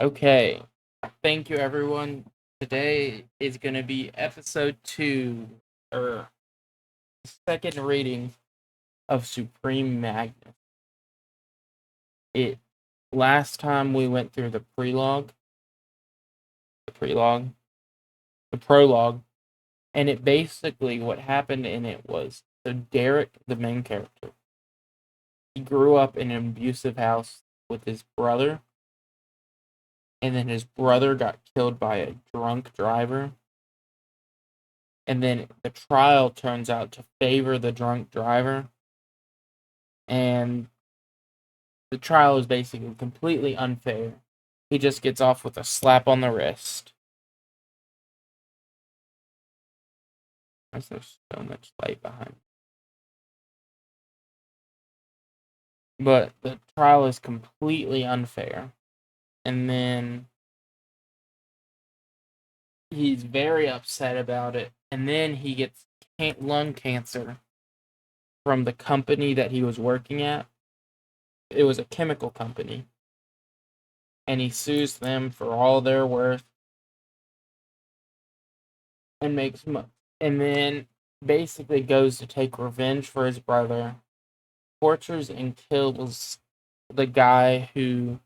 Okay, thank you everyone. Today is going to be episode 2, or second reading of Supreme Magnus. It last time we went through the prologue, and it basically what happened in it was so Derek, the main character, he grew up in an abusive house with his brother, and then his brother got killed by a drunk driver. And then the trial turns out to favor the drunk driver. And the trial is basically completely unfair. He just gets off with a slap on the wrist. There's so much light behind. But the trial is completely unfair. And then he's very upset about it. And then he gets lung cancer from the company that he was working at. It was a chemical company. And he sues them for all their worth. And then basically goes to take revenge for his brother, tortures and kills the guy who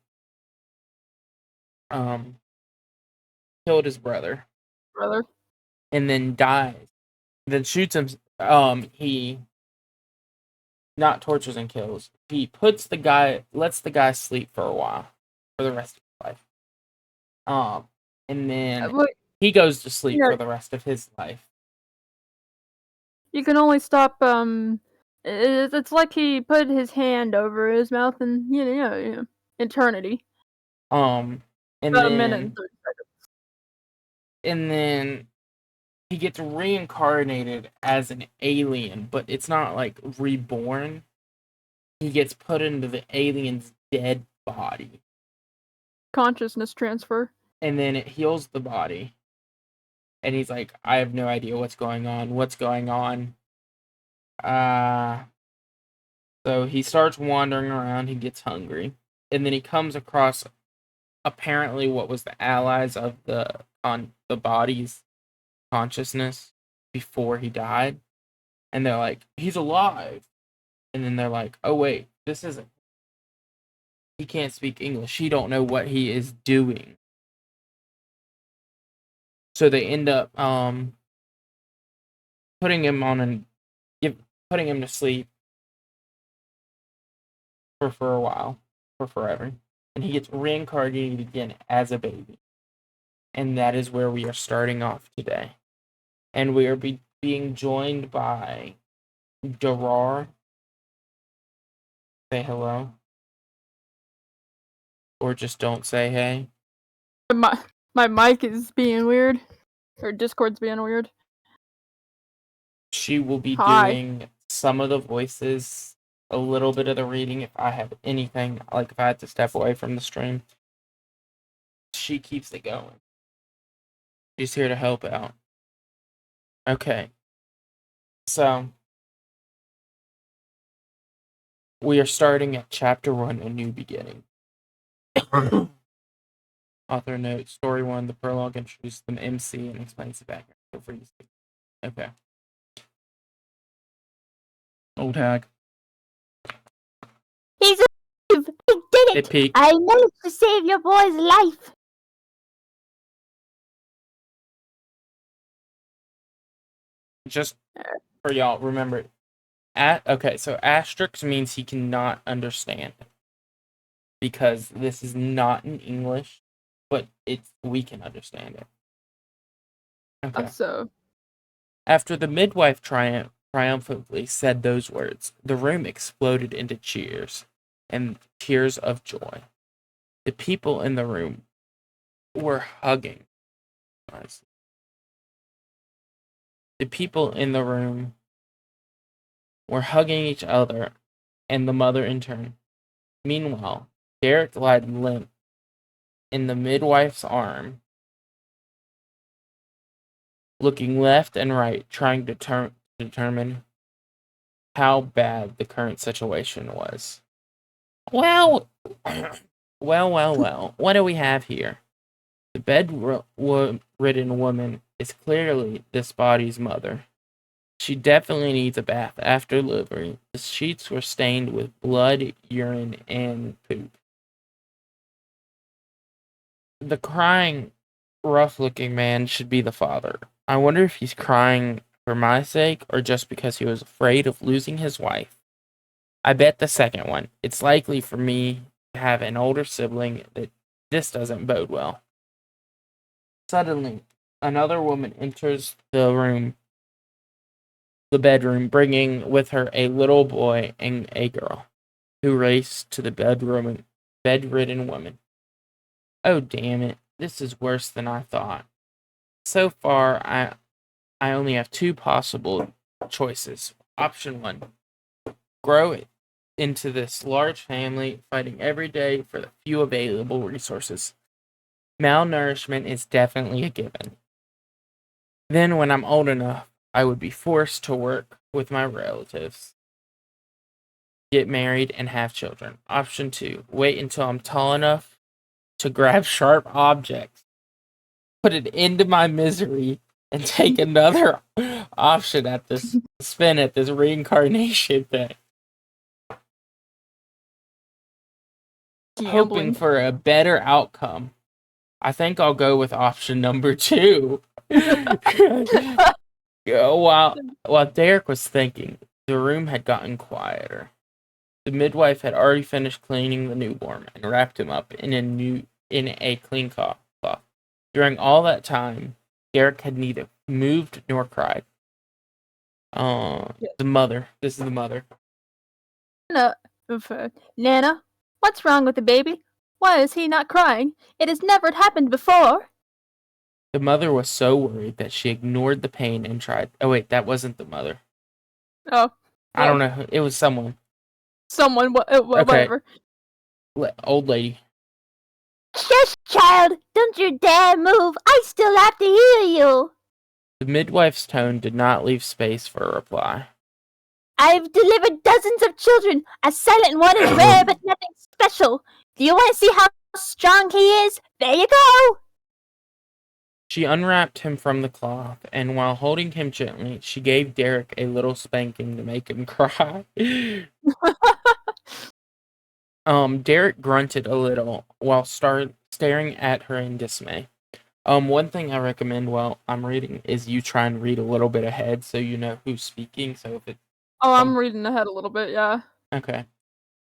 killed his brother, and then dies. Then shoots him. He not tortures and kills. He lets the guy sleep for a while, for the rest of his life. And then he goes to sleep for the rest of his life. You can only stop. It's like he put his hand over his mouth, and eternity. And about then, a minute and 30 seconds. And then he gets reincarnated as an alien, but it's not like reborn. He gets put into the alien's dead body. Consciousness transfer. And then it heals the body. And he's like, I have no idea what's going on. So he starts wandering around, he gets hungry. And then he comes across apparently what was the allies of the body's consciousness before he died. And they're like, he's alive. And then they're like, oh wait, this isn't. He can't speak English. He don't know what he is doing. So they end up putting him to sleep for a while, for forever. And he gets reincarnated again as a baby. And that is where we are starting off today. And we are being joined by Darar. Say hello. Or just don't say hey. My mic is being weird. Or Discord's being weird. She will be doing some of the voices, a little bit of the reading if I have anything, like if I had to step away from the stream. She keeps it going. She's here to help out. Okay. So, we are starting at Chapter 1, A New Beginning. Author note, Story 1, the prologue introduces the MC and explains the background. Okay. Old hag. He's alive! I did it! I managed to save your boy's life! Just for y'all, remember, so asterisk means he cannot understand. Because this is not in English, but we can understand it. Okay. So, after the midwife triumphantly said those words, the room exploded into cheers, and tears of joy. The people in the room were hugging. The people in the room were hugging each other, and the mother in turn. Meanwhile, Derek lied limp in the midwife's arm, looking left and right, trying to determine how bad the current situation was. Well, Well. What do we have here? The bedridden woman is clearly this body's mother. She definitely needs a bath after delivery. The sheets were stained with blood, urine, and poop. The crying, rough-looking man should be the father. I wonder if he's crying for my sake or just because he was afraid of losing his wife. I bet the second one. It's likely for me to have an older sibling that this doesn't bode well. Suddenly, another woman enters the bedroom, bringing with her a little boy and a girl, who race to the bedridden woman. Oh, damn it. This is worse than I thought. So far, I only have two possible choices. Option 1, grow it into this large family, fighting every day for the few available resources. Malnourishment is definitely a given. Then, when I'm old enough, I would be forced to work with my relatives, get married, and have children. Option 2, wait until I'm tall enough to grab sharp objects, put an end to my misery, and take another option at this spin at this reincarnation thing. Hoping for a better outcome. I think I'll go with option number 2. While Derek was thinking, the room had gotten quieter. The midwife had already finished cleaning the newborn and wrapped him up in a clean cloth. During all that time, Derek had neither moved nor cried. The mother. This is the mother. Nana, what's wrong with the baby? Why is he not crying? It has never happened before. The mother was so worried that she ignored the pain and tried. Oh, wait, that wasn't the mother. Oh. I don't know. It was someone. Whatever. Old lady. Shush, child! Don't you dare move! I still have to hear you! The midwife's tone did not leave space for a reply. I've delivered dozens of children. A silent one is rare, but nothing special. Do you want to see how strong he is? There you go! She unwrapped him from the cloth, and while holding him gently, she gave Derek a little spanking to make him cry. Derek grunted a little while staring at her in dismay. One thing I recommend while I'm reading is you try and read a little bit ahead so you know who's speaking. So if it. I'm reading ahead a little bit, yeah. Okay.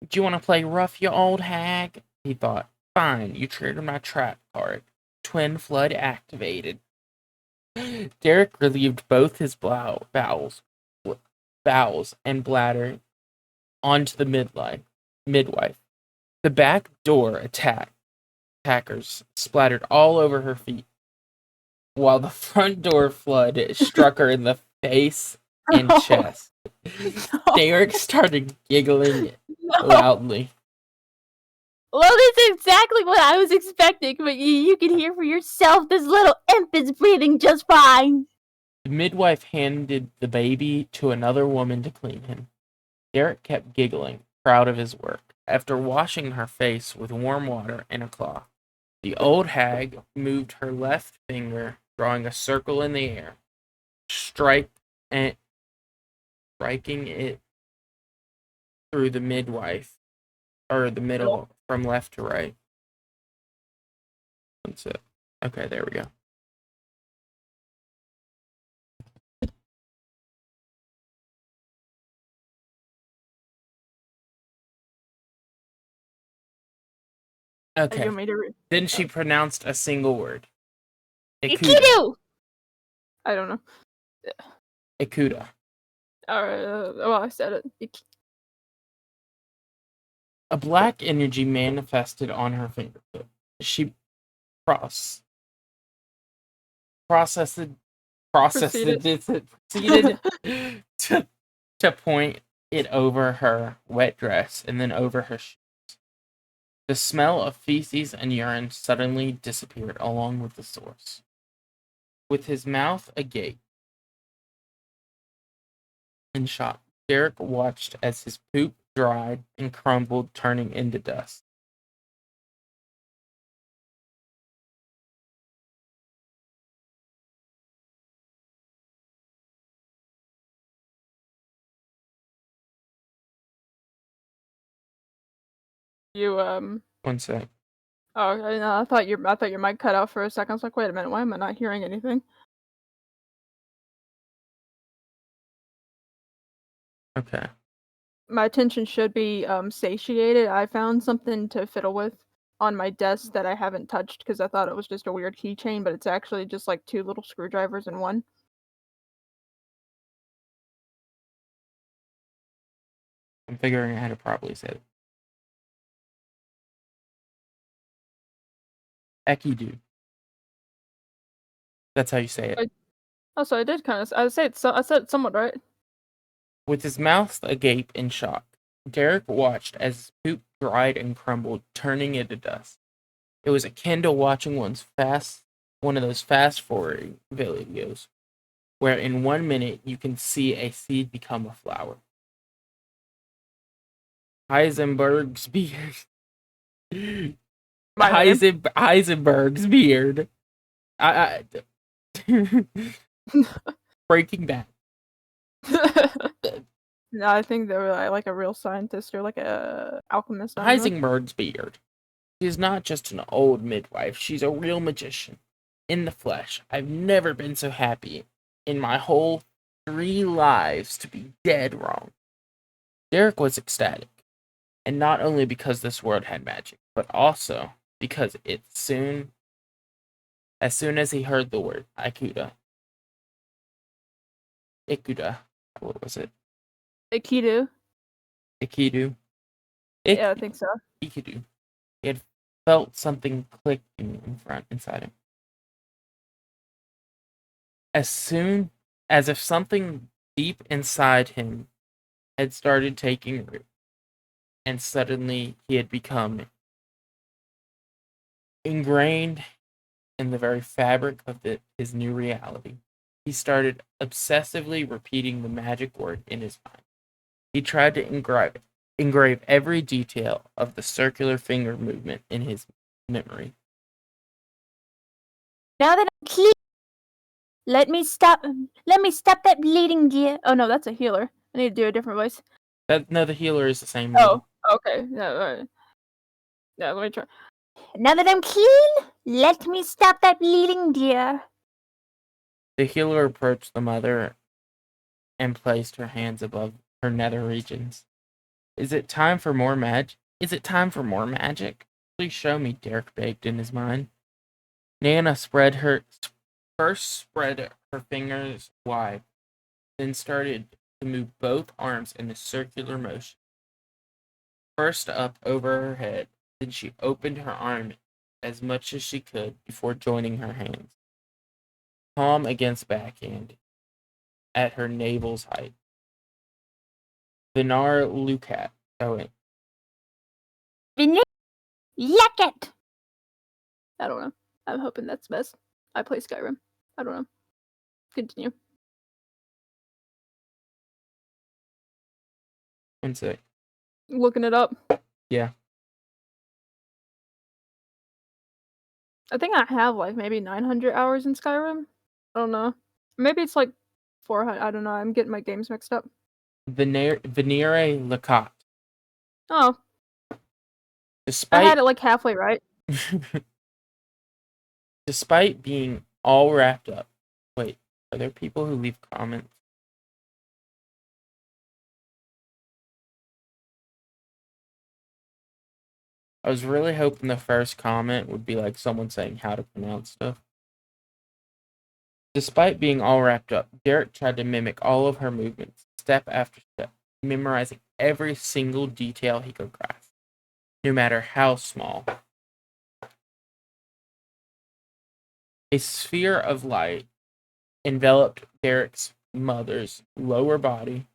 Do you want to play rough, you old hag? He thought. Fine, you triggered my trap card. Twin flood activated. Derek relieved both his bowels and bladder onto the midwife. The back door attackers splattered all over her feet, while the front door flood struck her in the face and chest. Derek started giggling loudly. Well, that's exactly what I was expecting, but you can hear for yourself this little imp is breathing just fine. The midwife handed the baby to another woman to clean him. Derek kept giggling, proud of his work. After washing her face with warm water and a cloth, the old hag moved her left finger, drawing a circle in the air, striking it through the midwife, or the middle, from left to right. That's it. Okay, there we go. Okay. Then she pronounced a single word. Ikidu! I don't know. Ikuda. Alright, well, I said it. A black energy manifested on her fingertip. She proceeded to point it over her wet dress and then over her shoes. The smell of feces and urine suddenly disappeared along with the source. With his mouth agape in shock, Derek watched as his poop dried and crumbled, turning into dust. You One sec. Oh, okay, no, I thought your mic cut out for a second. I was like, wait a minute, why am I not hearing anything? Okay. My attention should be satiated. I found something to fiddle with on my desk that I haven't touched because I thought it was just a weird keychain, but it's actually just like 2 little screwdrivers in one. I'm figuring out how to properly say it. Ekidu. That's how you say it. Oh, so I did kind of. I said it somewhat right. With his mouth agape in shock, Derek watched as his poop dried and crumbled, turning into dust. It was akin to watching one of those fast-forwarding videos, where in 1 minute you can see a seed become a flower. Heisenberg's beard. Heisenberg's beard. Breaking Bad. No, I think they were like a real scientist or like a alchemist. I don't know. Heisenberg's beard. She's not just an old midwife, she's a real magician. In the flesh. I've never been so happy in my whole 3 lives to be dead wrong. Derek was ecstatic. And not only because this world had magic, but also because as soon as he heard the word Ikuda, what was it? Aikido. Ikidu? Yeah, I think so. Ikidu. He had felt something clicking inside him. As if something deep inside him had started taking root, and suddenly he had become ingrained in the very fabric of his new reality. He started obsessively repeating the magic word in his mind. He tried to engrave every detail of the circular finger movement in his memory. Now that I'm clean, let me stop that bleeding, dear. Oh no, that's a healer. I need to do a different voice. No, the healer is the same. Oh, okay. Yeah, all right. Yeah, let me try. Now that I'm clean, let me stop that bleeding, dear. The healer approached the mother and placed her hands above her nether regions. Is it time for more magic? Please show me, Derek begged in his mind. Nana first spread her fingers wide, then started to move both arms in a circular motion. First up over her head, then she opened her arm as much as she could before joining her hands, palm against backhand, at her navel's height. Vinar Lukat. Oh, wait. Yacket! I don't know. I'm hoping that's best. I play Skyrim. I don't know. Continue. One sec. Looking it up. Yeah. I think I have like maybe 900 hours in Skyrim. I don't know. Maybe it's like 400. I don't know. I'm getting my games mixed up. Venire Lacat. Oh, I had it like halfway right. Despite being all wrapped up. Wait, are there people who leave comments? I was really hoping the first comment would be like someone saying how to pronounce stuff. Despite being all wrapped up, Derek tried to mimic all of her movements, step after step, memorizing every single detail he could grasp, no matter how small. A sphere of light enveloped Derek's mother's lower body.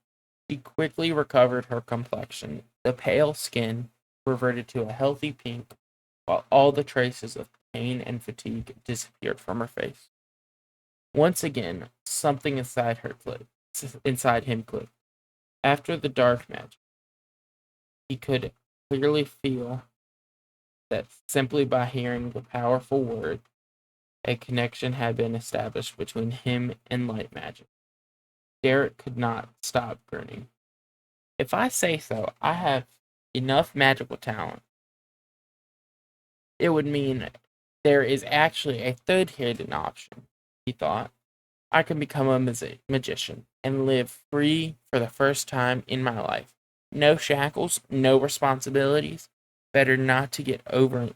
She quickly recovered her complexion. The pale skin reverted to a healthy pink, while all the traces of pain and fatigue disappeared from her face. Once again, something inside him clicked. After the dark magic, he could clearly feel that simply by hearing the powerful word, a connection had been established between him and light magic. Derek could not stop grinning. If I say so, I have enough magical talent it would mean there is actually a third hidden option, he thought. I can become a magician and live free for the first time in my life. No shackles, no responsibilities. Better not to get over,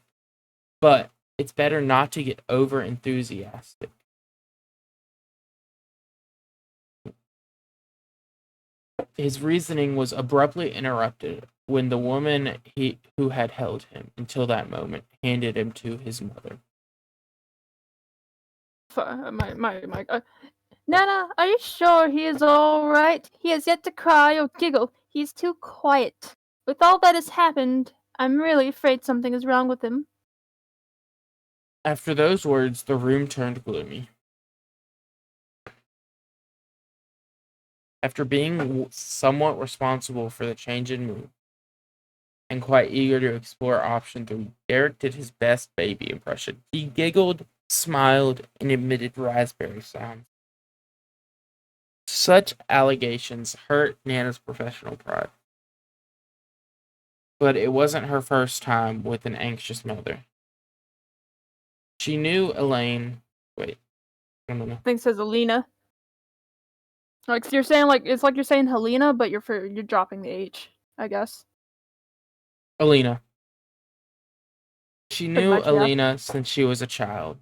but it's better not to get over enthusiastic. His reasoning was abruptly interrupted when the woman who had held him until that moment handed him to his mother. Nana, are you sure he is all right? He has yet to cry or giggle. He is too quiet. With all that has happened, I'm really afraid something is wrong with him. After those words, the room turned gloomy. After being somewhat responsible for the change in mood, and quite eager to explore option 3, Derek did his best baby impression. He giggled, smiled, and emitted raspberry sounds. Such allegations hurt Nana's professional pride. But it wasn't her first time with an anxious mother. She knew Elaine. Wait, no. I think it says Alina. Like you're saying, it's like you're saying Helena, but you're dropping the H, I guess. Alina. She Pretty knew much, yeah. Alina since she was a child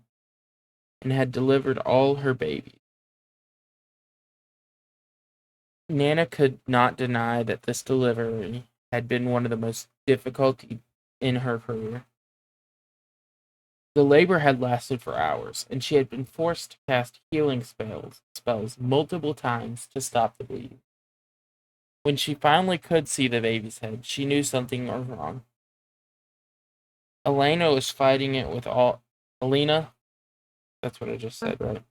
and had delivered all her babies. Nana could not deny that this delivery had been one of the most difficult in her career. The labor had lasted for hours, and she had been forced to cast healing spells multiple times to stop the bleeding. When she finally could see the baby's head, she knew something was wrong. Elena was fighting it with all... Alina? That's what I just said, right?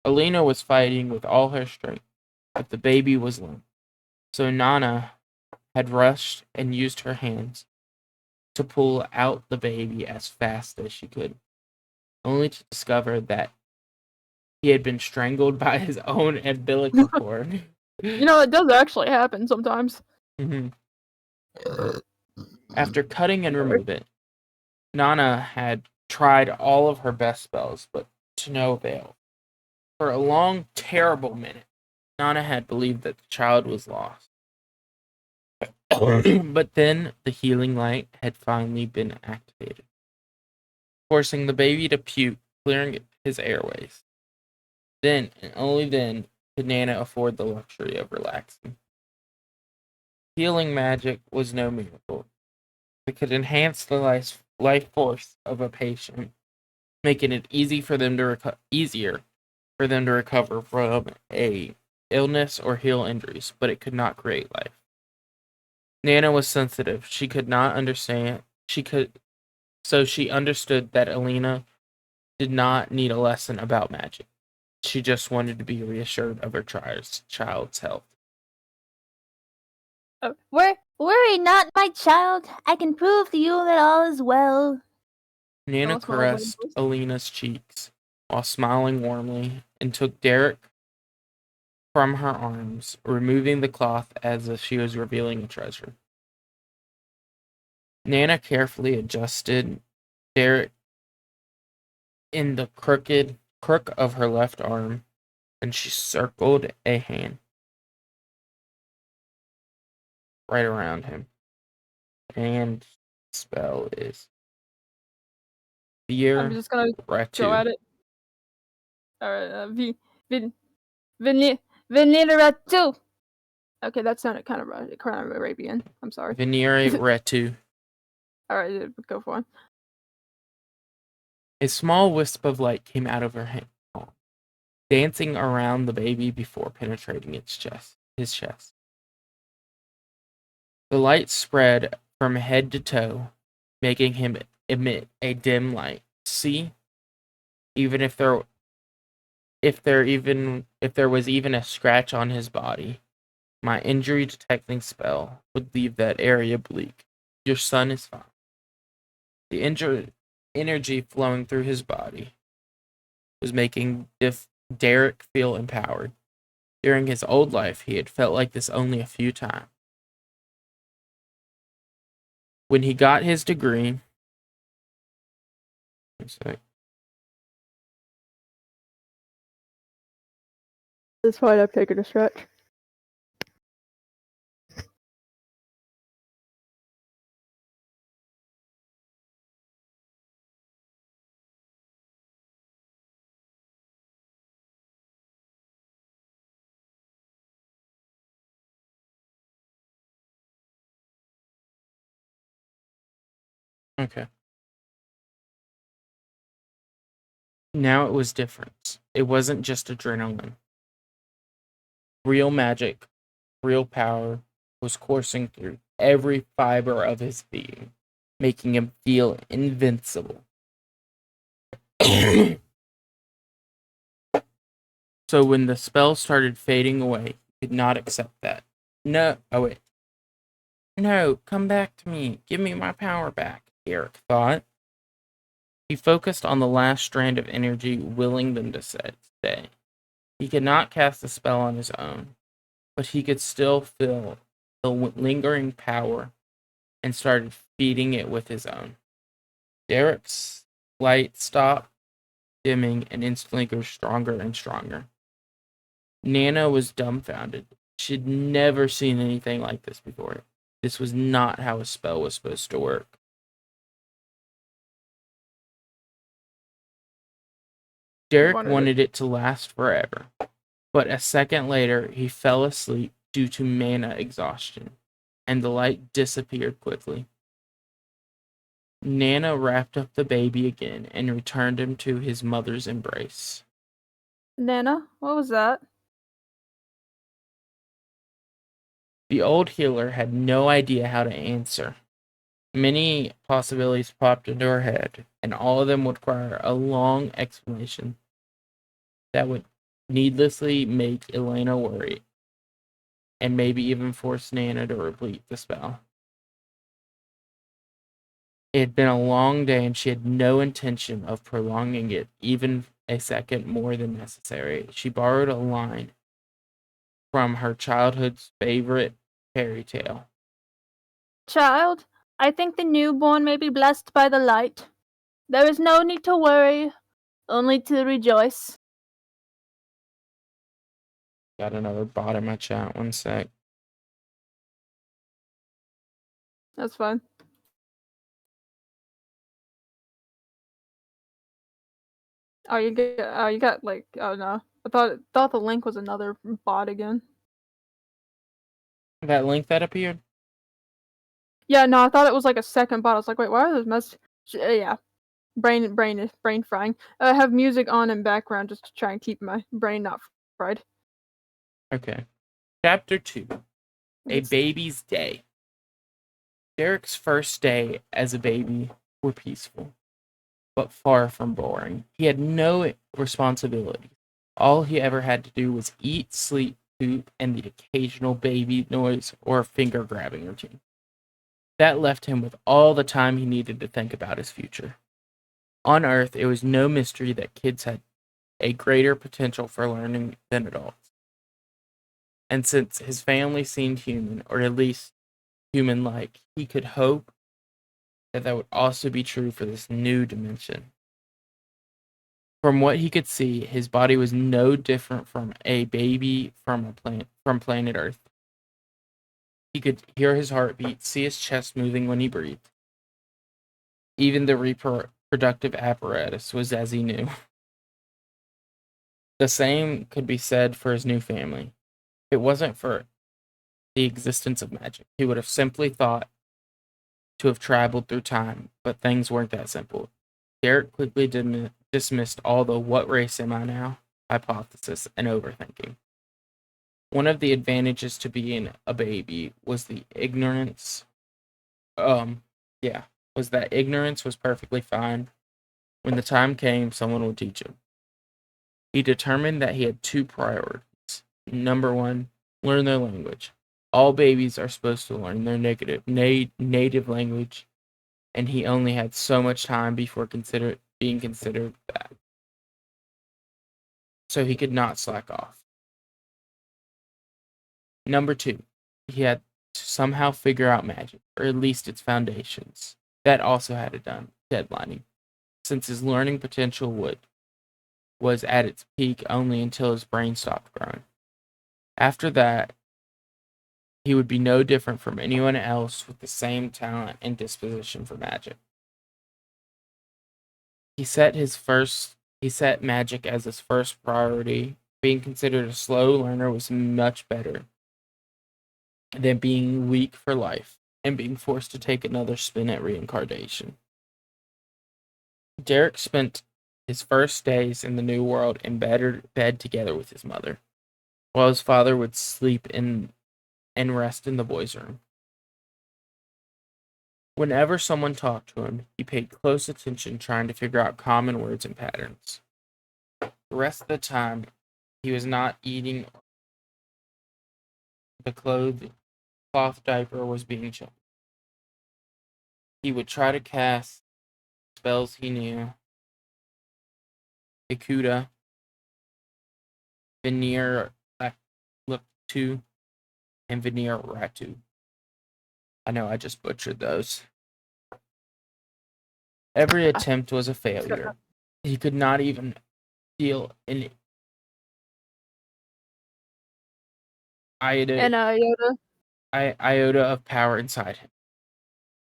Alina was fighting with all her strength, but the baby was limp. So Nana had rushed and used her hands to pull out the baby as fast as she could, only to discover that he had been strangled by his own umbilical cord. It does actually happen sometimes. Mm-hmm. After cutting and removing, Nana had tried all of her best spells, but to no avail. For a long, terrible minute, Nana had believed that the child was lost. But then the healing light had finally been activated, forcing the baby to puke, clearing his airways. Then, and only then, could Nana afford the luxury of relaxing. Healing magic was no miracle. It could enhance the life force of a patient, making it easier for them to recover from a illness or heal injuries, but it could not create life. Nana was sensitive. She could not understand. So she understood that Alina did not need a lesson about magic. She just wanted to be reassured of her child's health. Worry not, my child. I can prove to you that all is well. Nana caressed Alina's cheeks while smiling warmly and took Derek from her arms, removing the cloth as if she was revealing a treasure. Nana carefully adjusted Derek in the crook of her left arm, and she circled a hand right around him. And spell is Fear. I'm just gonna go at it. Alright, Veniratu. Okay, that sounded kind of Arabian. I'm sorry. Venire Retu. Alright, go for it. A small wisp of light came out of her hand, dancing around the baby before penetrating his chest. The light spread from head to toe, making him emit a dim light. See, even if there was even a scratch on his body, my injury detecting spell would leave that area bleak. Your son is fine. The energy flowing through his body was making Derek feel empowered. During his old life, he had felt like this only a few times. When he got his degree, one sec. That's fine, I'm taking a stretch. Okay. Now it was different. It wasn't just adrenaline. Real magic, real power was coursing through every fiber of his being, making him feel invincible. So when the spell started fading away, he could not accept that. No, oh wait. No, come back to me. Give me my power back, Eric thought. He focused on the last strand of energy, willing them to stay. He could not cast the spell on his own, but he could still feel the lingering power and started feeding it with his own. Derek's light stopped dimming and instantly grew stronger and stronger. Nana was dumbfounded. She'd never seen anything like this before. This was not how a spell was supposed to work. Derek wanted it to last forever, but a second later he fell asleep due to mana exhaustion, and the light disappeared quickly. Nana wrapped up the baby again and returned him to his mother's embrace. Nana, what was that? The old healer had no idea how to answer. Many possibilities popped into her head, and all of them would require a long explanation that would needlessly make Elena worry, and maybe even force Nana to repeat the spell. It had been a long day, and she had no intention of prolonging it even a second more than necessary. She borrowed a line from her childhood's favorite fairy tale. Child, I think the newborn may be blessed by the light. There is no need to worry, only to rejoice. Got another bot in my chat, one sec. That's fine. Oh, you got like, oh no. I thought the link was another bot again. That link that appeared? Yeah, no, I thought it was like a second bot. I was like, wait, why are those messages? Yeah, brain frying. I have music on in background just to try and keep my brain not fried. Okay. Chapter 2. A Baby's Day. Derek's first day as a baby were peaceful, but far from boring. He had no responsibilities. All he ever had to do was eat, sleep, poop, and the occasional baby noise or finger grabbing routine. That left him with all the time he needed to think about his future. On Earth, it was no mystery that kids had a greater potential for learning than adults. And since his family seemed human, or at least human-like, he could hope that would also be true for this new dimension. From what he could see, his body was no different from a baby from planet Earth. He could hear his heartbeat, see his chest moving when he breathed. Even the reproductive apparatus was as he knew. The same could be said for his new family. If it wasn't for the existence of magic, he would have simply thought to have traveled through time, but things weren't that simple. Derek quickly dismissed all the "what race am I now?" hypothesis and overthinking. One of the advantages to being a baby was the ignorance. Was that ignorance was perfectly fine. When the time came, someone would teach him. He determined that he had two priorities. Number one, learn their language. All babies are supposed to learn their native language, and he only had so much time before being considered that. So he could not slack off. Number two, he had to somehow figure out magic, or at least its foundations. That also had a deadline, since his learning potential was at its peak only until his brain stopped growing. After that, he would be no different from anyone else with the same talent and disposition for magic. He set magic as his first priority. Being considered a slow learner was much better than being weak for life and being forced to take another spin at reincarnation. Derek spent his first days in the new world in bed together with his mother, while his father would sleep and rest in the boys' room. Whenever someone talked to him, he paid close attention, trying to figure out common words and patterns. The rest of the time, he was not eating. The cloth diaper was being changed. He would try to cast spells he knew. Ikuda, Veneer Lactu, and Veneer Ratu. I know I just butchered those. Every attempt was a failure. He could not even feel an iota of power inside him,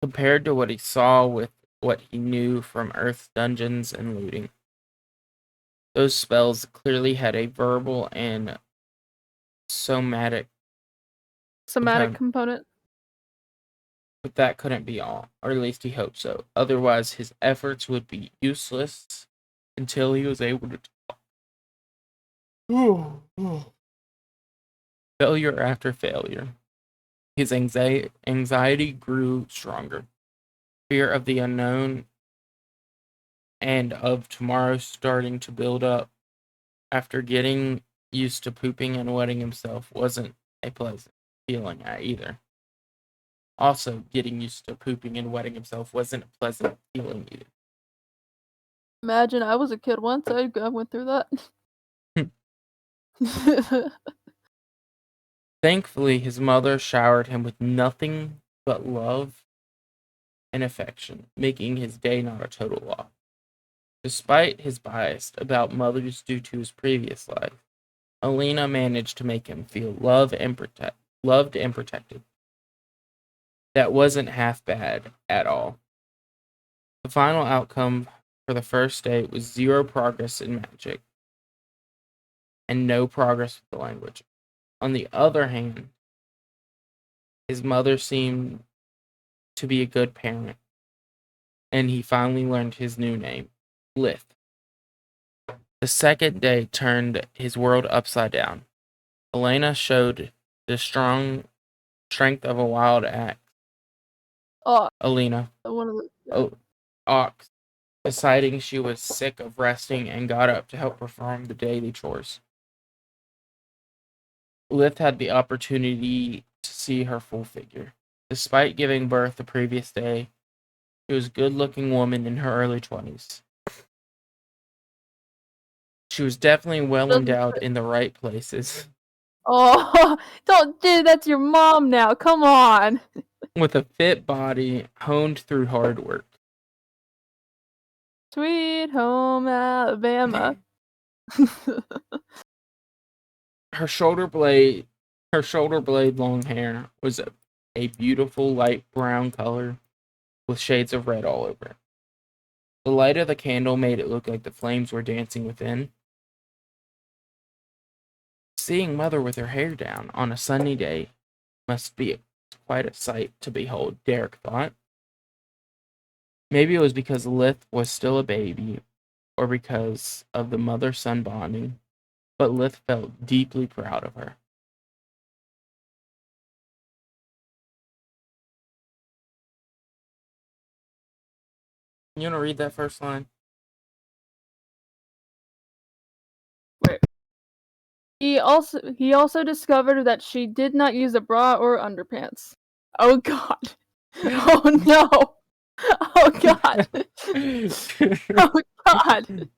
compared to what he saw with what he knew from Earth's dungeons and looting. Those spells clearly had a verbal and somatic component. But that couldn't be all, or at least he hoped so. Otherwise, his efforts would be useless until he was able to talk. Failure after failure. His anxiety grew stronger. Fear of the unknown and of tomorrow starting to build up. After getting used to pooping and wetting himself wasn't a pleasant feeling either. Also, getting used to pooping and wetting himself wasn't a pleasant feeling either. Imagine I was a kid once. I went through that. Thankfully, his mother showered him with nothing but love and affection, making his day not a total loss. Despite his bias about mothers due to his previous life, Alina managed to make him feel loved and protected. That wasn't half bad at all. The final outcome for the first day was 0 progress in magic and no progress with the language. On the other hand, his mother seemed to be a good parent, and he finally learned his new name, Lith. The second day turned his world upside down. Elena showed the strength of a wild axe. Alina. Ox, deciding she was sick of resting and got up to help perform the daily chores. Lith had the opportunity to see her full figure. Despite giving birth the previous day, she was a good-looking woman in her early 20s. She was definitely well endowed in the right places. Oh, dude, that's your mom now. Come on. With a fit body honed through hard work. Sweet home Alabama. Her shoulder blade long hair was a beautiful light brown color with shades of red all over it. The light of the candle made it look like the flames were dancing within. Seeing Mother with her hair down on a sunny day must be quite a sight to behold, Derek thought. Maybe it was because Lith was still a baby, or because of the mother-son bonding, but Lith felt deeply proud of her. You want to read that first line? Wait. He also discovered that she did not use a bra or underpants. Oh god. Oh no. Oh god. Oh god.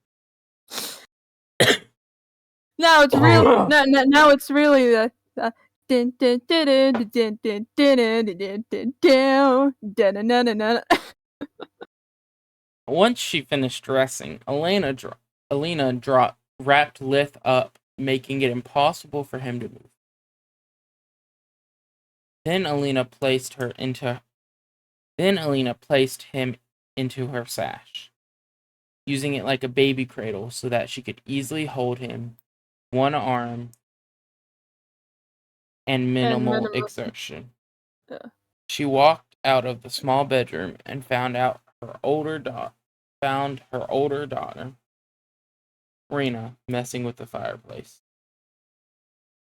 Now it's real. Now it's really Dun, dun, dun, dun, dun, dun, dun, dun, dun, dun, dun, dun, dun, dun, dun. Once she finished dressing, Alina wrapped Lith up, making it impossible for him to move. Then Alina placed him into her sash, using it like a baby cradle so that she could easily hold him, one arm, and minimal exertion. Yeah. She walked out of the small bedroom and found her older daughter, Rena, messing with the fireplace.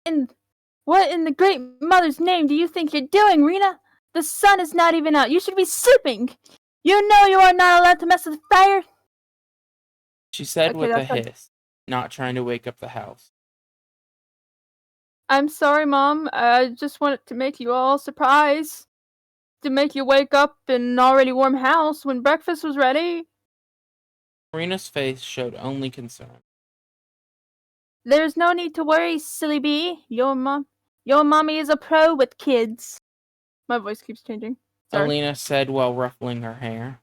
And what in the great mother's name do you think you're doing, Rena? The sun is not even out. You should be sleeping. You know you are not allowed to mess with fire. She said Okay, with a that's not. hiss, not trying to wake up the house. I'm sorry, Mom. I just wanted to make you all surprised. To make you wake up in an already warm house when breakfast was ready. Rena's face showed only concern. There's no need to worry, silly bee. Your mommy is a pro with kids. My voice keeps changing. Sorry. Alina said while ruffling her hair.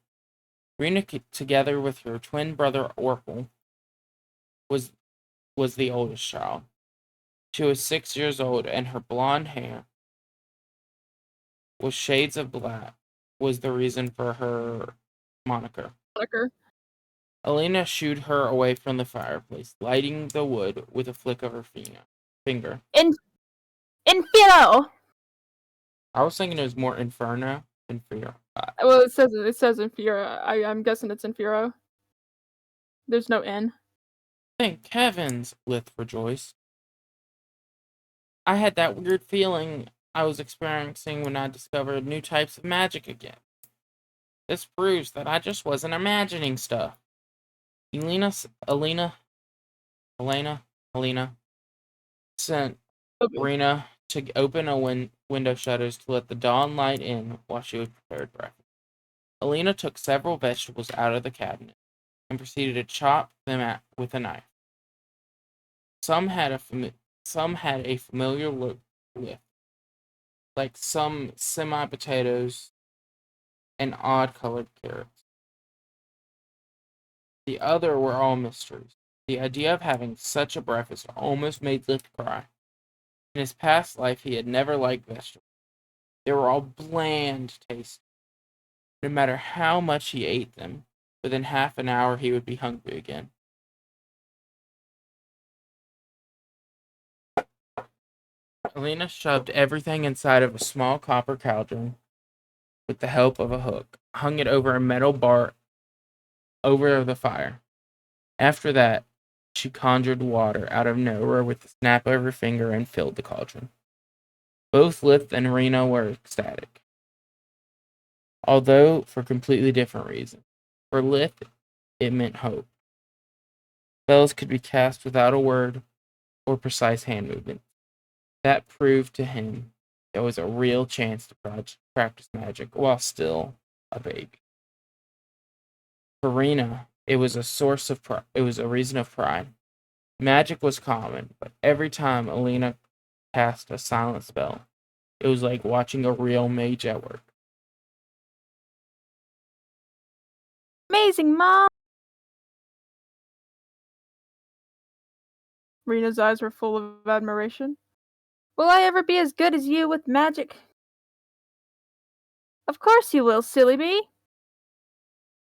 Rena, together with her twin brother Orpel, was the oldest child. She was 6 years old, and her blonde hair with shades of black was the reason for her moniker. Alina shooed her away from the fireplace, lighting the wood with a flick of her finger. Infino! I was thinking it was more Inferno than Fear. Well, it says Infero. I'm guessing it's Infero. There's no N. Thank heavens, Lith rejoiced. I had that weird feeling I was experiencing when I discovered new types of magic again. This proves that I just wasn't imagining stuff. Alina sent Rena to open a window shutters to let the dawn light in while she was prepared breakfast. Alina took several vegetables out of the cabinet and proceeded to chop them with a knife. Some had a familiar look with, like some semi-potatoes and odd-colored carrots. The other were all mysteries. The idea of having such a breakfast almost made Lift cry. In his past life, he had never liked vegetables. They were all bland tasting. No matter how much he ate them, within half an hour he would be hungry again. Alina shoved everything inside of a small copper cauldron with the help of a hook, hung it over a metal bar over the fire. After that, she conjured water out of nowhere with a snap of her finger and filled the cauldron. Both Lith and Rena were ecstatic, although for completely different reasons. For Lith, it meant hope. Spells could be cast without a word or precise hand movement. That proved to him there was a real chance to practice magic while still a baby. For Rena, it was a reason of pride. Magic was common, but every time Alina cast a silent spell, it was like watching a real mage at work. Amazing, Mom! Rena's eyes were full of admiration. Will I ever be as good as you with magic? Of course you will, silly bee.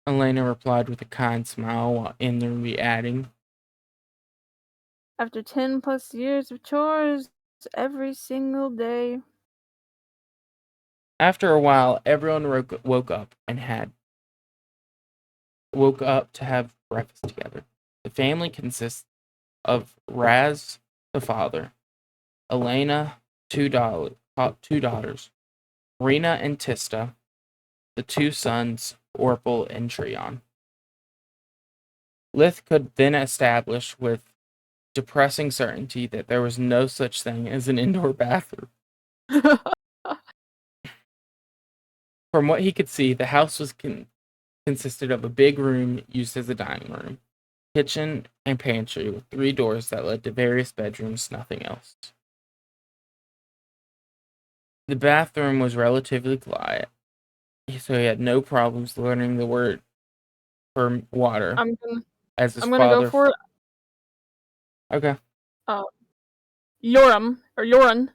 Elena replied with a kind smile while inwardly adding, After 10 plus years of chores every single day. After a while, everyone woke up to have breakfast together. The family consists of Raz, the father, Elena, two daughters, Rena and Tista, the two sons, Orpel and Treon. Lith could then establish with depressing certainty that there was no such thing as an indoor bathroom. From what he could see, the house was consisted of a big room used as a dining room, kitchen, and pantry with 3 doors that led to various bedrooms, nothing else. The bathroom was relatively quiet, so he had no problems learning the word for water I'm gonna as his I'm gonna go father. for it. Okay. Yoram or Yoran.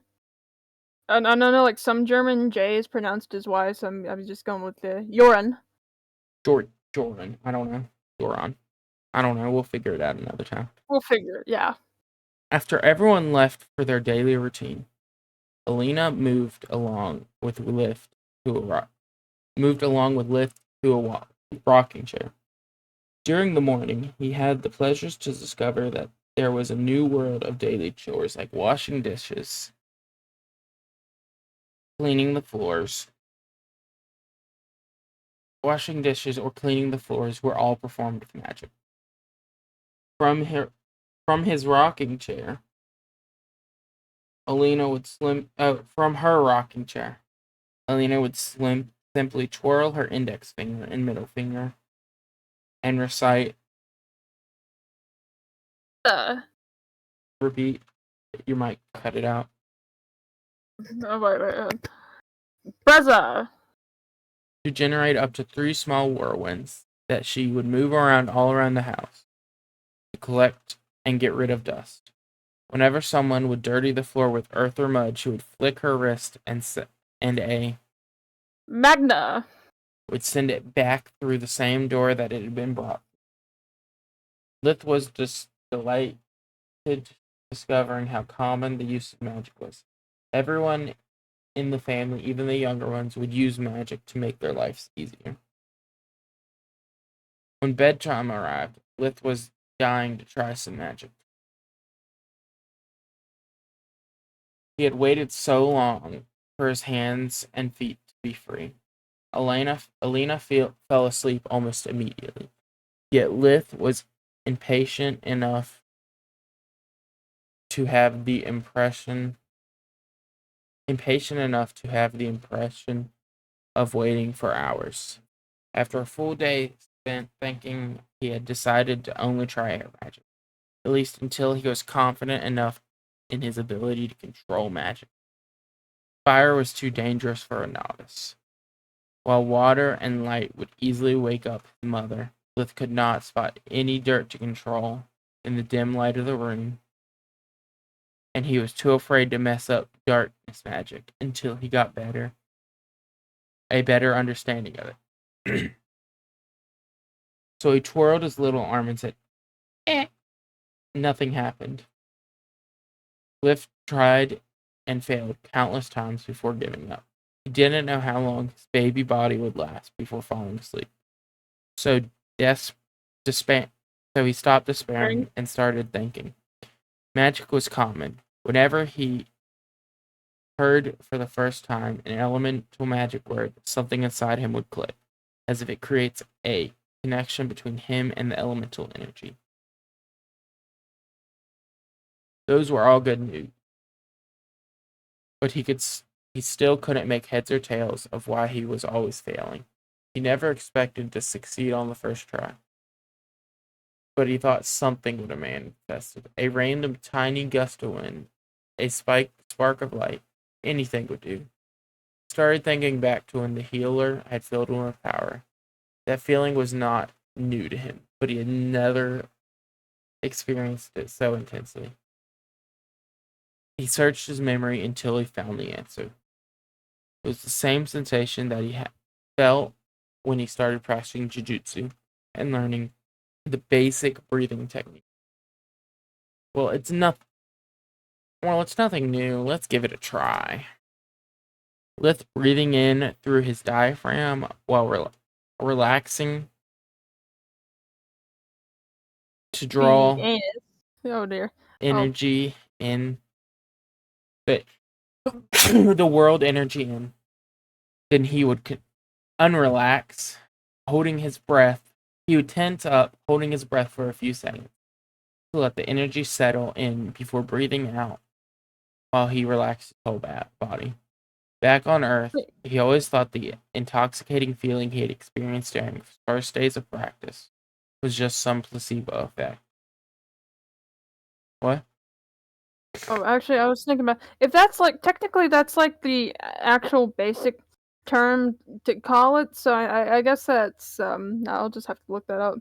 And I know like some German J is pronounced as Y, so I'm just going with the Yoran. Jordan. I don't know. Joran. I don't know. We'll figure it out another time. We'll figure it. Yeah. After everyone left for their daily routine, Alina moved along with Lift to a rocking chair. During the morning, he had the pleasures to discover that there was a new world of daily chores like washing dishes, cleaning the floors. Washing dishes or cleaning the floors were all performed with magic. From his rocking chair, Alina would from her rocking chair. Alina would simply twirl her index finger and middle finger and recite, repeat, you might cut it out, Oh, wait. Brezza. to generate up to 3 small whirlwinds that she would move around all around the house to collect and get rid of dust. Whenever someone would dirty the floor with earth or mud, she would flick her wrist and Magna. would send it back through the same door that it had been brought. Lith was just delighted discovering how common the use of magic was. Everyone in the family, even the younger ones, would use magic to make their lives easier. When bedtime arrived, Lith was dying to try some magic. He had waited so long for his hands and feet to be free. Alina fell asleep almost immediately. Yet Lith was impatient enough to have the impression of waiting for hours. After a full day spent thinking, he had decided to only try air magic, at least until he was confident enough in his ability to control magic. Fire was too dangerous for a novice. While water and light would easily wake up his mother, Lith could not spot any dirt to control in the dim light of the room, and he was too afraid to mess up darkness magic until he got a better understanding of it. So he twirled his little arm and said, "Eh." Nothing happened. Lith tried and failed countless times before giving up. He didn't know how long his baby body would last before falling asleep. So he stopped despairing and started thinking. Magic was common. Whenever he heard for the first time an elemental magic word, something inside him would click, as if it creates a connection between him and the elemental energy. Those were all good news. But he still couldn't make heads or tails of why he was always failing. He never expected to succeed on the first try. But he thought something would have manifested. A random tiny gust of wind, a spark of light, anything would do. Started thinking back to when the healer had filled him with power. That feeling was not new to him, but he had never experienced it so intensely. He searched his memory until he found the answer. It was the same sensation that he felt when he started practicing jujutsu and learning the basic breathing technique. Well, it's nothing new. Let's give it a try. Lith breathing in through his diaphragm while relaxing to draw Oh dear. energy in the world energy in. Then he would unrelax, holding his breath. He would tense up, holding his breath for a few seconds to let the energy settle in before breathing out while he relaxed his whole body. Back on Earth, he always thought the intoxicating feeling he had experienced during his first days of practice was just some placebo effect. What? Oh, actually, I was thinking about if that's like technically that's like the actual basic term to call it. So I guess that's I'll just have to look that up.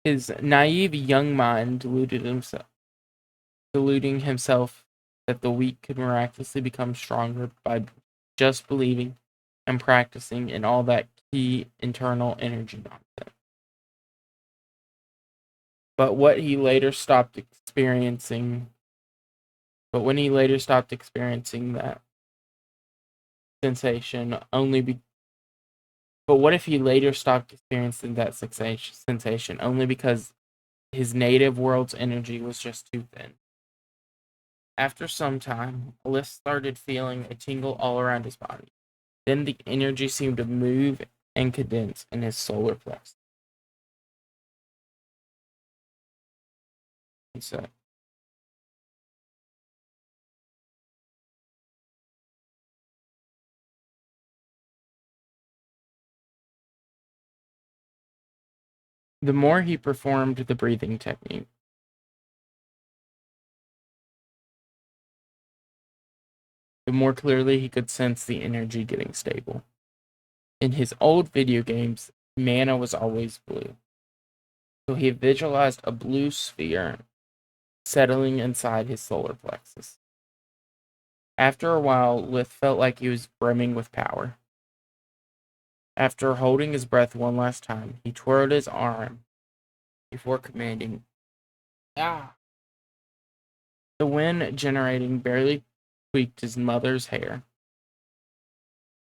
His naive young mind deluding himself that the weak could miraculously become stronger by just believing and practicing in all that key internal energy nonsense. But when he later stopped experiencing that sensation but what if he later stopped experiencing that sensation only because his native world's energy was just too thin? After some time, Lith started feeling a tingle all around his body. Then the energy seemed to move and condense in his solar plexus. So, the more he performed the breathing technique, the more clearly he could sense the energy getting stable. In his old video games, mana was always blue. So he visualized a blue sphere settling inside his solar plexus. After a while, Lith felt like he was brimming with power. After holding his breath one last time, he twirled his arm before commanding, "Ah!" The wind generating barely tweaked his mother's hair,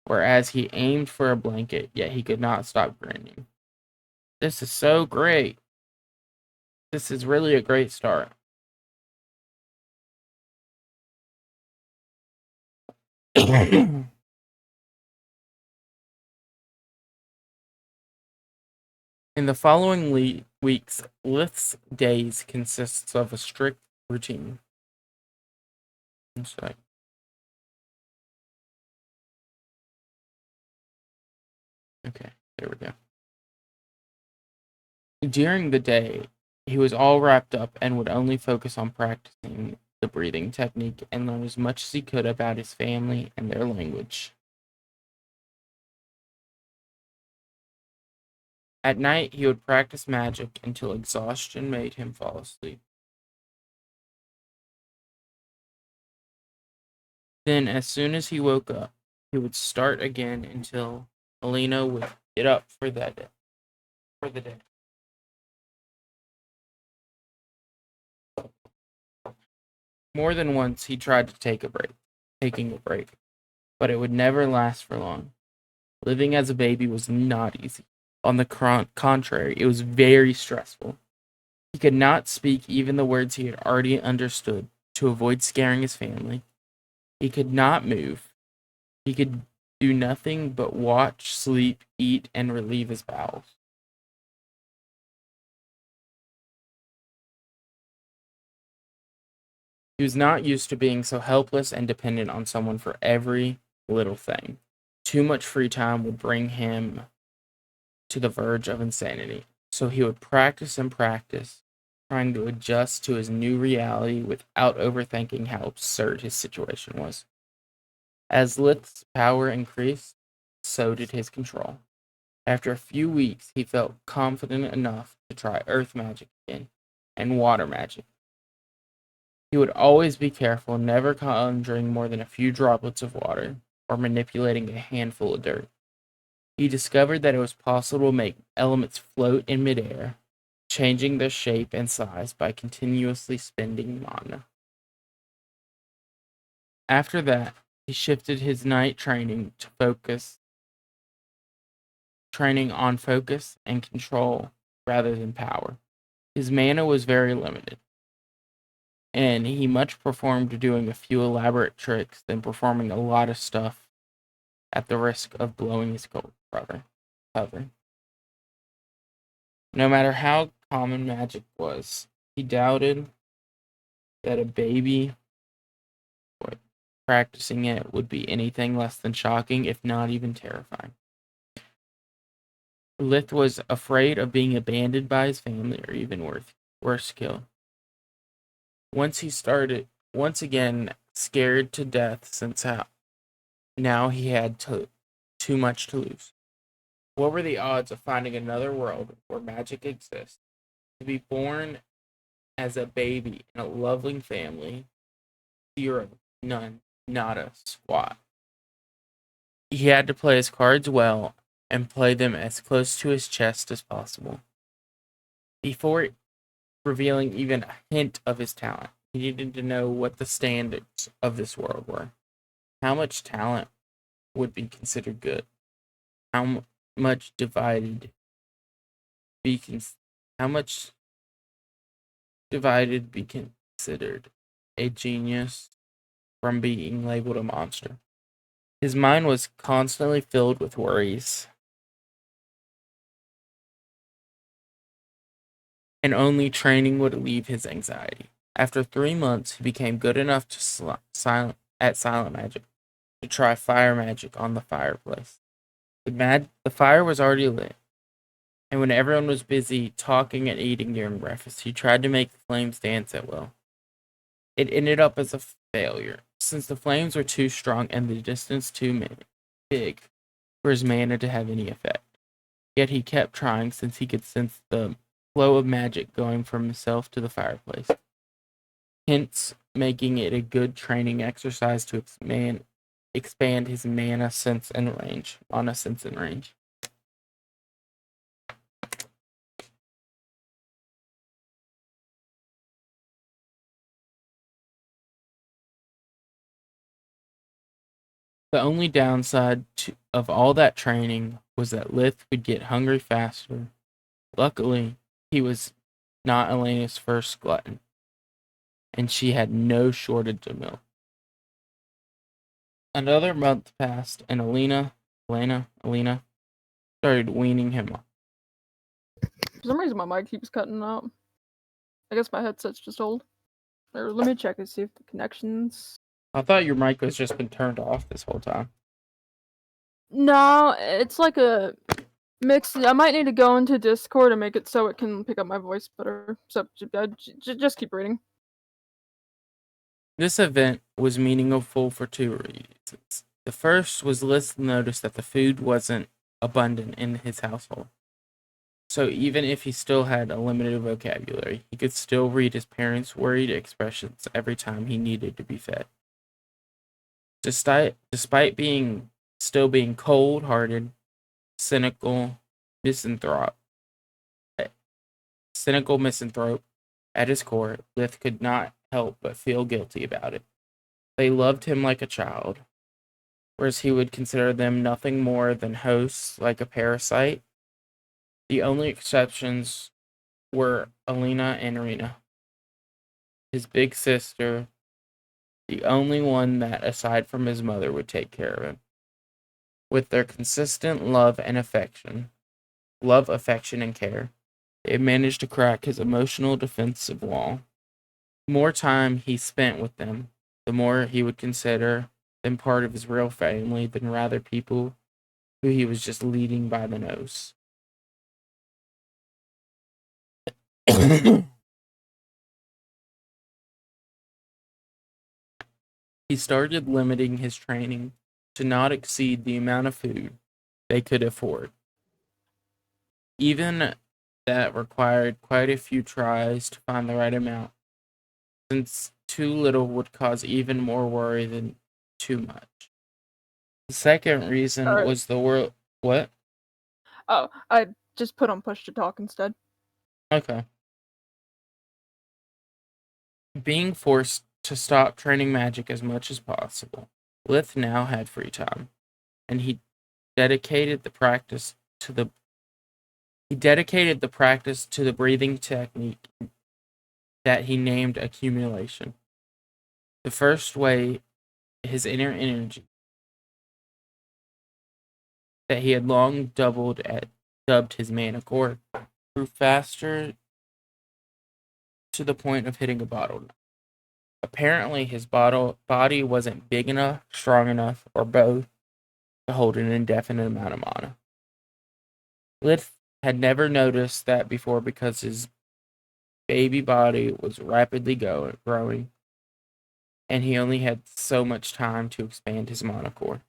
whereas he aimed for a blanket, yet he could not stop grinning. This is so great. This is really a great start. In the following weeks, Lith's days consists of a strict routine. So, okay, there we go. During the day, he was all wrapped up and would only focus on practicing the breathing technique and learn as much as he could about his family and their language. At night, he would practice magic until exhaustion made him fall asleep. Then, as soon as he woke up, he would start again until Alina would get up for the day. More than once, he tried to taking a break, but it would never last for long. Living as a baby was not easy. On the contrary, it was very stressful. He could not speak even the words he had already understood to avoid scaring his family. He could not move. He could do nothing but watch, sleep, eat, and relieve his bowels. He was not used to being so helpless and dependent on someone for every little thing. Too much free time would bring him to the verge of insanity. So he would practice and practice, trying to adjust to his new reality without overthinking how absurd his situation was. As Lith's power increased, so did his control. After a few weeks, he felt confident enough to try earth magic again and water magic. He would always be careful, never conjuring more than a few droplets of water or manipulating a handful of dirt. He discovered that it was possible to make elements float in midair, changing their shape and size by continuously spending mana. After that, he shifted his night training on focus and control rather than power. His mana was very limited, and he much preferred doing a few elaborate tricks than performing a lot of stuff at the risk of blowing his cover. No matter how common magic was, he doubted that a baby practicing it would be anything less than shocking, if not even terrifying. Lith was afraid of being abandoned by his family or even worse, killed. Once again scared to death since now he had too much to lose. What were the odds of finding another world where magic exists? To be born as a baby in a loving family? 0, none, nada, squat. He had to play his cards well and play them as close to his chest as possible. Before revealing even a hint of his talent, he needed to know what the standards of this world were. How much talent would be considered good? How much how much divided be considered a genius from being labeled a monster? His mind was constantly filled with worries, and only training would alleviate his anxiety. After 3 months, he became good enough to silent magic to try fire magic on the fireplace. The fire was already lit, and when everyone was busy talking and eating during breakfast, he tried to make the flames dance at will. It ended up as a failure, since the flames were too strong and the distance too big for his mana to have any effect. Yet he kept trying, since he could sense the flow of magic going from himself to the fireplace, hence making it a good training exercise to expand his mana sense and range. The only downside of all that training was that Lith would get hungry faster. Luckily, he was not Elena's first glutton, and she had no shortage of milk. Another month passed, and Elena started weaning him off. For some reason, my mic keeps cutting out. I guess my headset's just old. Or let me check and see if the connection's... I thought your mic was just been turned off this whole time. No, it's like a mix. I might need to go into Discord and make it so it can pick up my voice better. So just keep reading. This event was meaningful for 2 reasons. The first was Lith noticed that the food wasn't abundant in his household. So even if he still had a limited vocabulary, he could still read his parents' worried expressions every time he needed to be fed. Despite still being cold-hearted, cynical misanthrope at his core, Lith could not help but feel guilty about it. They loved him like a child, whereas he would consider them nothing more than hosts, like a parasite. The only exceptions were Elena and Rena, his big sister, the only one that, aside from his mother, would take care of him. With their consistent love, affection, and care, they managed to crack his emotional defensive wall. The more time he spent with them, the more he would consider them part of his real family than rather people who he was just leading by the nose. He started limiting his training to not exceed the amount of food they could afford. Even that required quite a few tries to find the right amount, since too little would cause even more worry than too much. The second reason was the world. What? Oh, I just put on push to talk instead. Okay. Being forced to stop training magic as much as possible, Lith now had free time, and he dedicated the practice to the breathing technique that he named accumulation. The first way his inner energy that he had long dubbed his mana core grew faster to the point of hitting a bottleneck. Apparently, his body wasn't big enough, strong enough, or both to hold an indefinite amount of mana. Lith had never noticed that before because his baby body was rapidly growing, and he only had so much time to expand his monocore.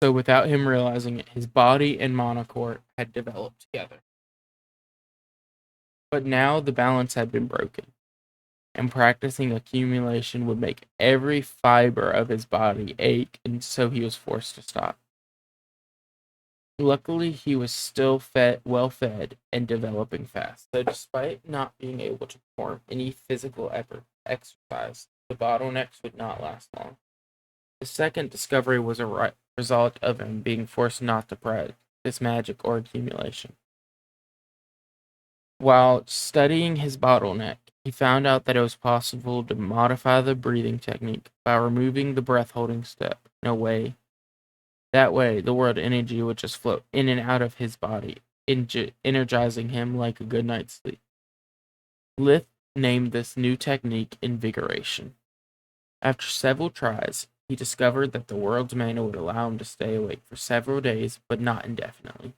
So without him realizing it, his body and monocore had developed together. But now the balance had been broken, and practicing accumulation would make every fiber of his body ache, and so he was forced to stop. Luckily, he was still well fed, and developing fast. So despite not being able to perform any physical exercise, the bottlenecks would not last long. The second discovery was a result of him being forced not to practice magic or accumulation. While studying his bottleneck, he found out that it was possible to modify the breathing technique by removing the breath-holding step in a way. That way, the world energy would just flow in and out of his body, energizing him like a good night's sleep. Lith named this new technique invigoration. After several tries, he discovered that the world's mana would allow him to stay awake for several days, but not indefinitely.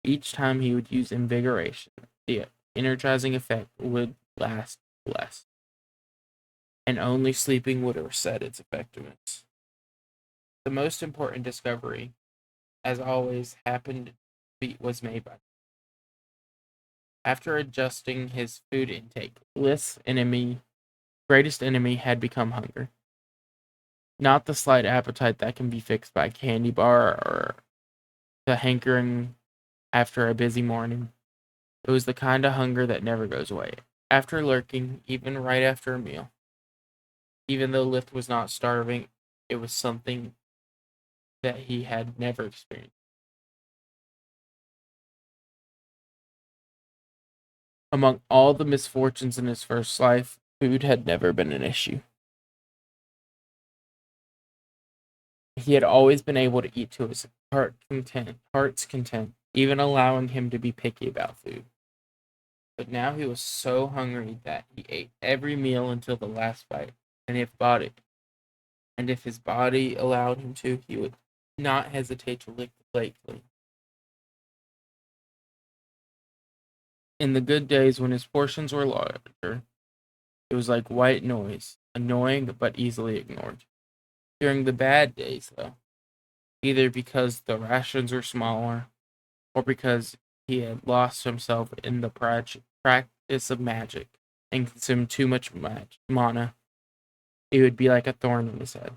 Each time he would use invigoration, the energizing effect would last less, and only sleeping would reset its effectiveness. The most important discovery, as always, was made by. After adjusting his food intake, Lith's greatest enemy had become hunger. Not the slight appetite that can be fixed by a candy bar or the hankering after a busy morning. It was the kind of hunger that never goes away. After lurking, even right after a meal. Even though Lith was not starving, it was something that he had never experienced. Among all the misfortunes in his first life, food had never been an issue. He had always been able to eat to his heart's content, even allowing him to be picky about food. But now he was so hungry that he ate every meal until the last bite, and if his body allowed him to, he would not hesitate to lick the plate clean. In the good days when his portions were larger, it was like white noise, annoying but easily ignored. During the bad days, though, either because the rations were smaller or because he had lost himself in the practice of magic and consumed too much mana, it would be like a thorn in his head.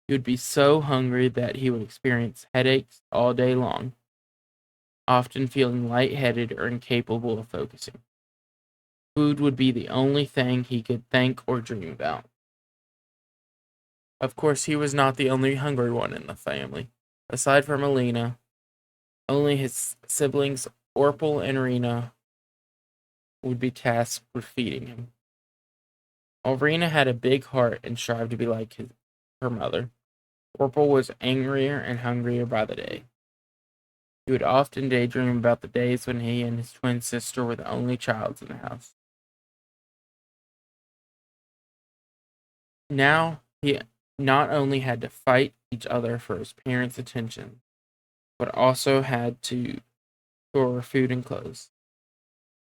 He would be so hungry that he would experience headaches all day long, often feeling lightheaded or incapable of focusing. Food would be the only thing he could think or dream about. Of course, he was not the only hungry one in the family. Aside from Alina, only his siblings Orpal and Rena would be tasked with feeding him. Rena had a big heart and strived to be like her mother. Orpal was angrier and hungrier by the day. He would often daydream about the days when he and his twin sister were the only childs in the house. Now, he not only had to fight each other for his parents' attention, but also had to store food and clothes.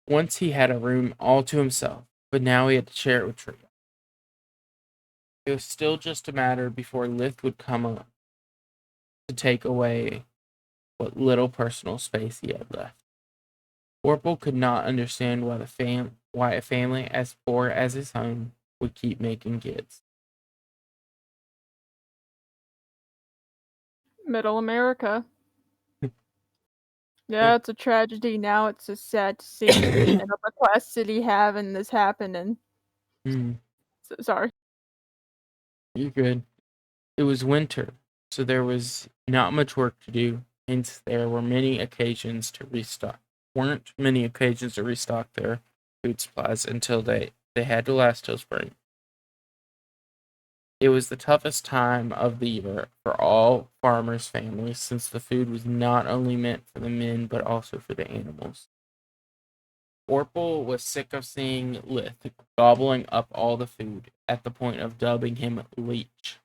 Once he had a room all to himself, but now he had to share it with Tria. It was still just a matter before Lith would come up to take away what little personal space he had left. Orpal could not understand why a family as poor as his home would keep making kids. Middle America. Yeah, it's a tragedy. Now it's just sad to see and a request that he having this happen. And sorry. You're good. It was winter, so there was not much work to do. Hence, there were many occasions to restock. Weren't many occasions to restock their food supplies until they had to last till spring. It was the toughest time of the year for all farmers' families, since the food was not only meant for the men but also for the animals. Orpal was sick of seeing Lith gobbling up all the food, at the point of dubbing him Leech.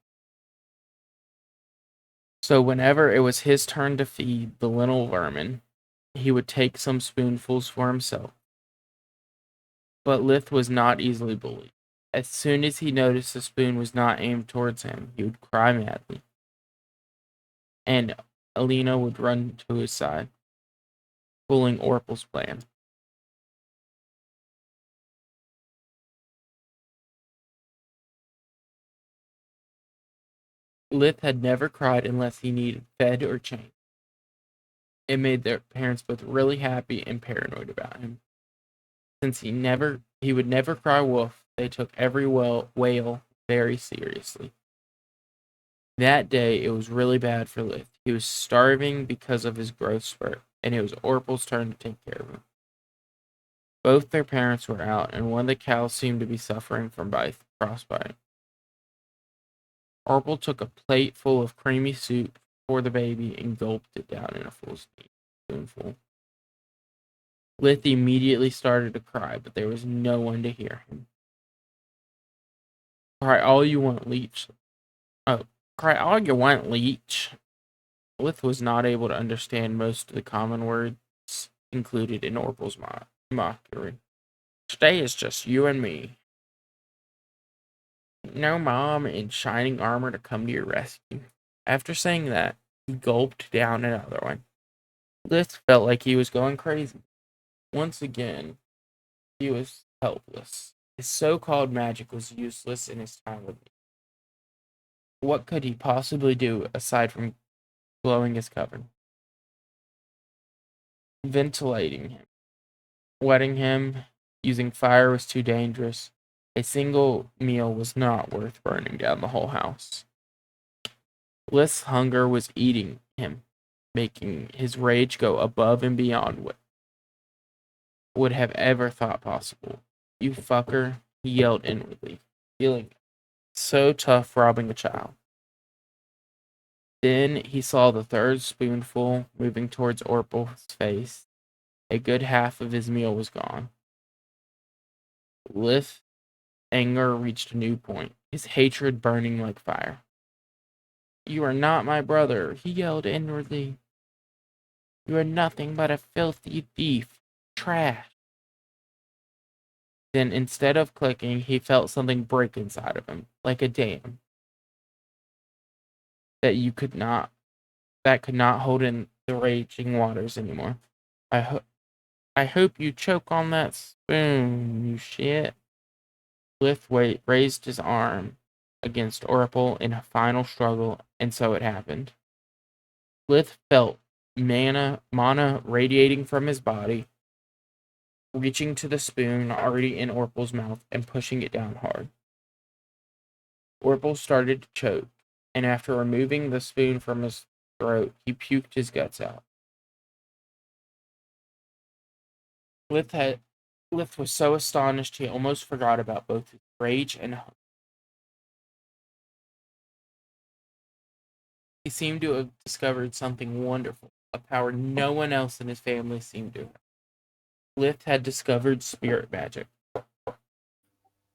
So whenever it was his turn to feed the little vermin, he would take some spoonfuls for himself. But Lith was not easily bullied. As soon as he noticed the spoon was not aimed towards him, he would cry madly. And Alina would run to his side, pulling Orpal's plan. Lith had never cried unless he needed fed or changed. It made their parents both really happy and paranoid about him. Since he would never cry wolf, they took every wail very seriously. That day, it was really bad for Lith. He was starving because of his growth spurt, and it was Orpal's turn to take care of him. Both their parents were out, and one of the cows seemed to be suffering from frostbite. Orpal took a plate full of creamy soup for the baby and gulped it down in a full spoonful. Lith immediately started to cry, but there was no one to hear him. Cry all you want, leech. Oh, cry all you want, leech. Lith was not able to understand most of the common words included in Orpal's mockery. Today is just you and me. No mom in shining armor to come to your rescue. After saying that, he gulped down another one. Lith felt like he was going crazy. Once again, he was helpless. His so-called magic was useless in his time with me. What could he possibly do aside from blowing his cover? Ventilating him. Wetting him, using fire was too dangerous. A single meal was not worth burning down the whole house. Lith's hunger was eating him, making his rage go above and beyond what would have ever thought possible. You fucker, he yelled inwardly, feeling so tough robbing a child. Then he saw the third spoonful moving towards Orpal's face. A good half of his meal was gone. Lith's anger reached a new point, his hatred burning like fire. You are not my brother, he yelled inwardly. You are nothing but a filthy thief. Trash. Then instead of clicking, he felt something break inside of him, like a dam. Could not hold in the raging waters anymore. I hope you choke on that spoon, you shit. Lith raised his arm against Orpal in a final struggle, and so it happened. Lith felt mana radiating from his body, reaching to the spoon already in Orpal's mouth and pushing it down hard. Orpal started to choke, and after removing the spoon from his throat, he puked his guts out. Lith was so astonished he almost forgot about both his rage and hunger. He seemed to have discovered something wonderful, a power no one else in his family seemed to have. Lith had discovered spirit magic.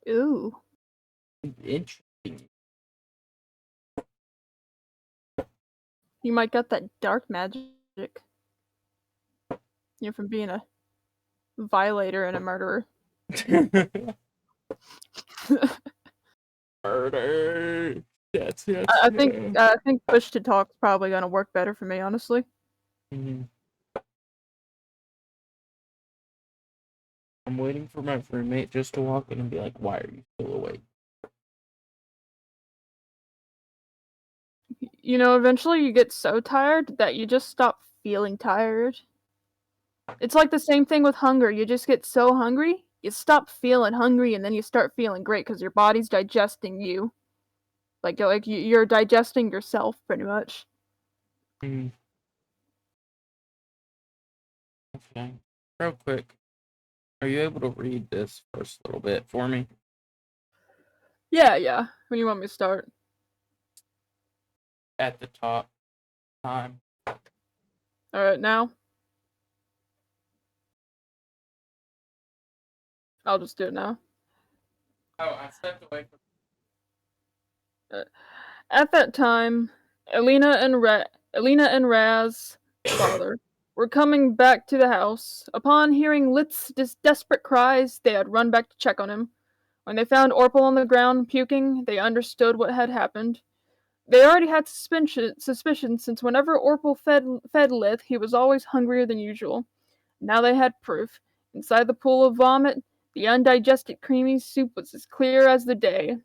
Ooh. Interesting. You might get that dark magic. You're from being a violator and a murderer. Murder. Yes. I think push to talk's probably gonna work better for me, honestly. Mm-hmm. I'm waiting for my roommate just to walk in and be like, "Why are you still awake?" You know, eventually you get so tired that you just stop feeling tired. It's like the same thing with hunger. You just get so hungry, you stop feeling hungry, and then you start feeling great because your body's digesting you. Like you're digesting yourself, pretty much. Mm-hmm. Okay. Real quick, are you able to read this first little bit for me? Yeah. When you want me to start? At the top. Time. Alright, now? I'll just do it now. Oh, I stepped away from. At that time, Elena and Raz, father, were coming back to the house. Upon hearing Lith's desperate cries, they had run back to check on him. When they found Orpal on the ground puking, they understood what had happened. They already had suspicion since whenever Orpal fed Lith, he was always hungrier than usual. Now they had proof. Inside the pool of vomit, the undigested creamy soup was as clear as the day.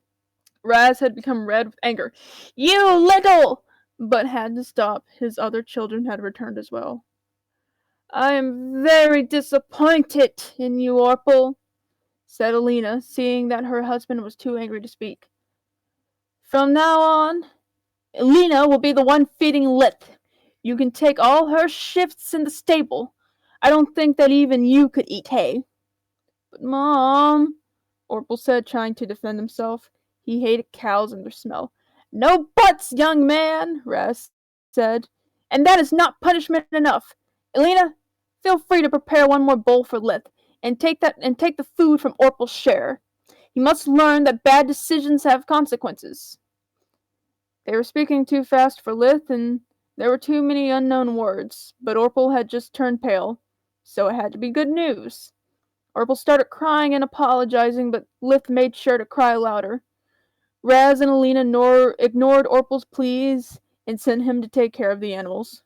Raz had become red with anger. "You little!" but had to stop. His other children had returned as well. "I am very disappointed in you, Orpal," said Alina, seeing that her husband was too angry to speak. "From now on, Alina will be the one feeding Lith. You can take all her shifts in the stable. I don't think that even you could eat hay." "But Mom," Orpal said, trying to defend himself. He hated cows and their smell. "No buts, young man," Raz said. "And that is not punishment enough. Elena, feel free to prepare one more bowl for Lith, and take the food from Orpal's share. He must learn that bad decisions have consequences." They were speaking too fast for Lith, and there were too many unknown words, but Orpal had just turned pale, so it had to be good news. Orpal started crying and apologizing, but Lith made sure to cry louder. Raz and Alina ignored Orpal's pleas and sent him to take care of the animals.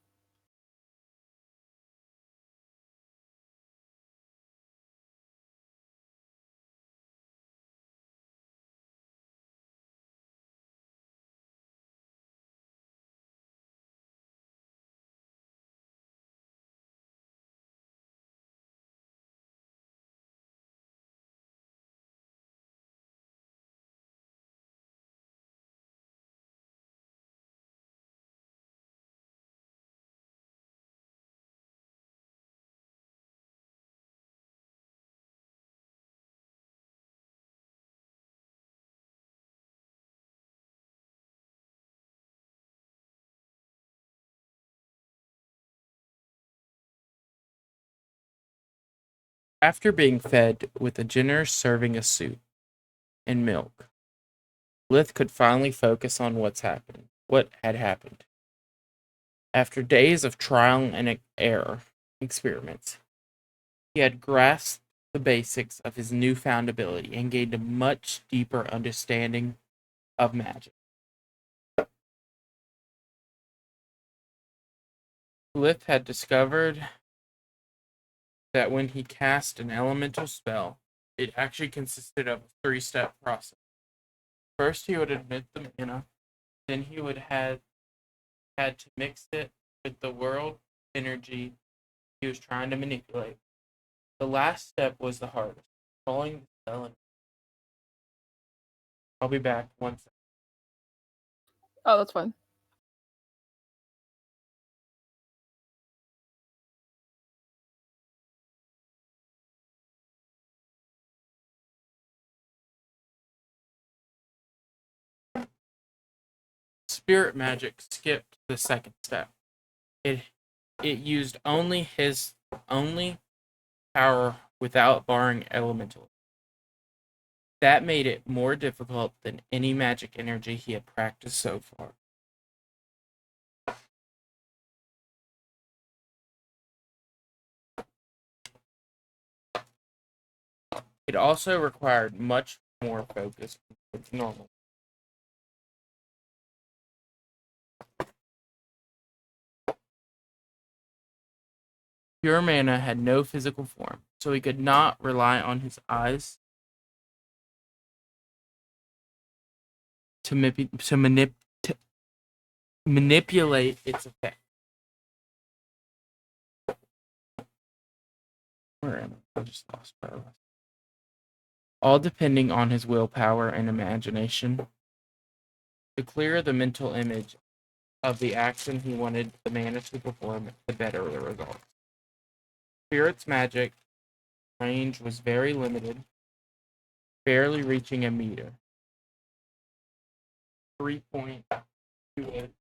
After being fed with a generous serving of soup and milk, Lith could finally focus on what had happened. After days of trial and error experiments, he had grasped the basics of his newfound ability and gained a much deeper understanding of magic. Lith had discovered that when he cast an elemental spell, it actually consisted of a three-step process. First, he would emit the mana, then he would had to mix it with the world energy he was trying to manipulate. The last step was the hardest, controlling the spell. I'll be back once. Oh, that's fine. Spirit magic skipped the second step. It used only his power without barring elemental. That made it more difficult than any magic energy he had practiced so far. It also required much more focus than normal. Pure mana had no physical form, so he could not rely on his eyes to manipulate its effect. Where am I? I just lost my list. All depending on his willpower and imagination. The clearer the mental image of the action he wanted the mana to perform, the better the results. Spirit's magic range was very limited, barely reaching a meter. 3.28.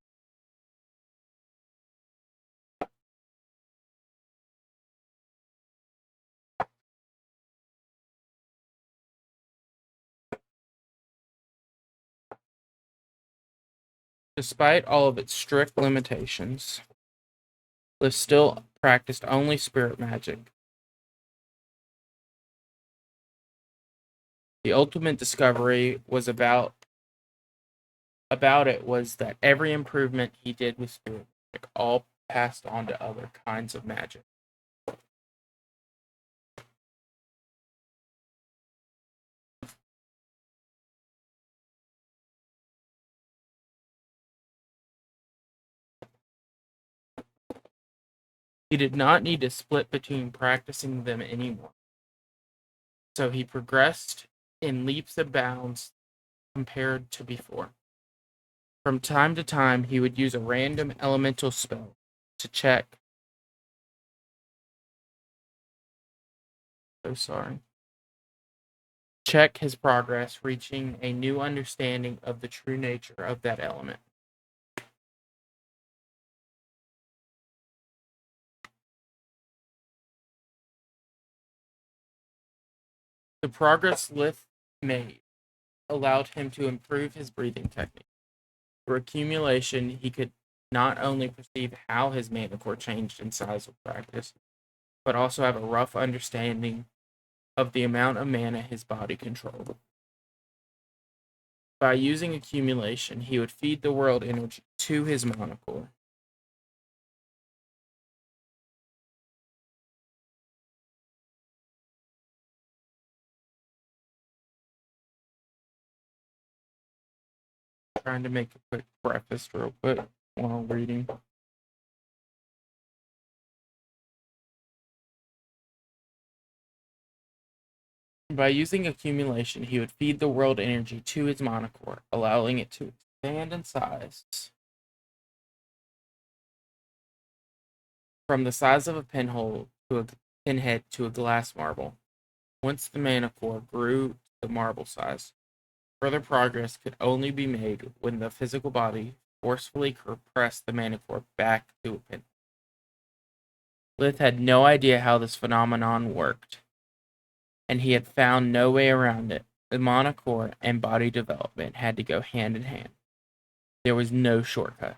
Despite all of its strict limitations, Liv still practiced only spirit magic. The ultimate discovery was about it was that every improvement he did with spirit magic all passed on to other kinds of magic. He did not need to split between practicing them anymore. So he progressed in leaps and bounds compared to before. From time to time, he would use a random elemental spell to check. Check his progress, reaching a new understanding of the true nature of that element. The progress Lith made allowed him to improve his breathing technique. Through accumulation, he could not only perceive how his mana core changed in size with practice, but also have a rough understanding of the amount of mana his body controlled. By using accumulation, he would feed the world energy to his mana core. Trying to make a quick breakfast real quick while reading. By using accumulation, he would feed the world energy to his mana core, allowing it to expand in size from the size of a pinhole to a pinhead to a glass marble. Once the mana core grew to the marble size, further progress could only be made when the physical body forcefully compressed the mana core back to a pinhole. Lith had no idea how this phenomenon worked, and he had found no way around it. The mana core and body development had to go hand in hand. There was no shortcut.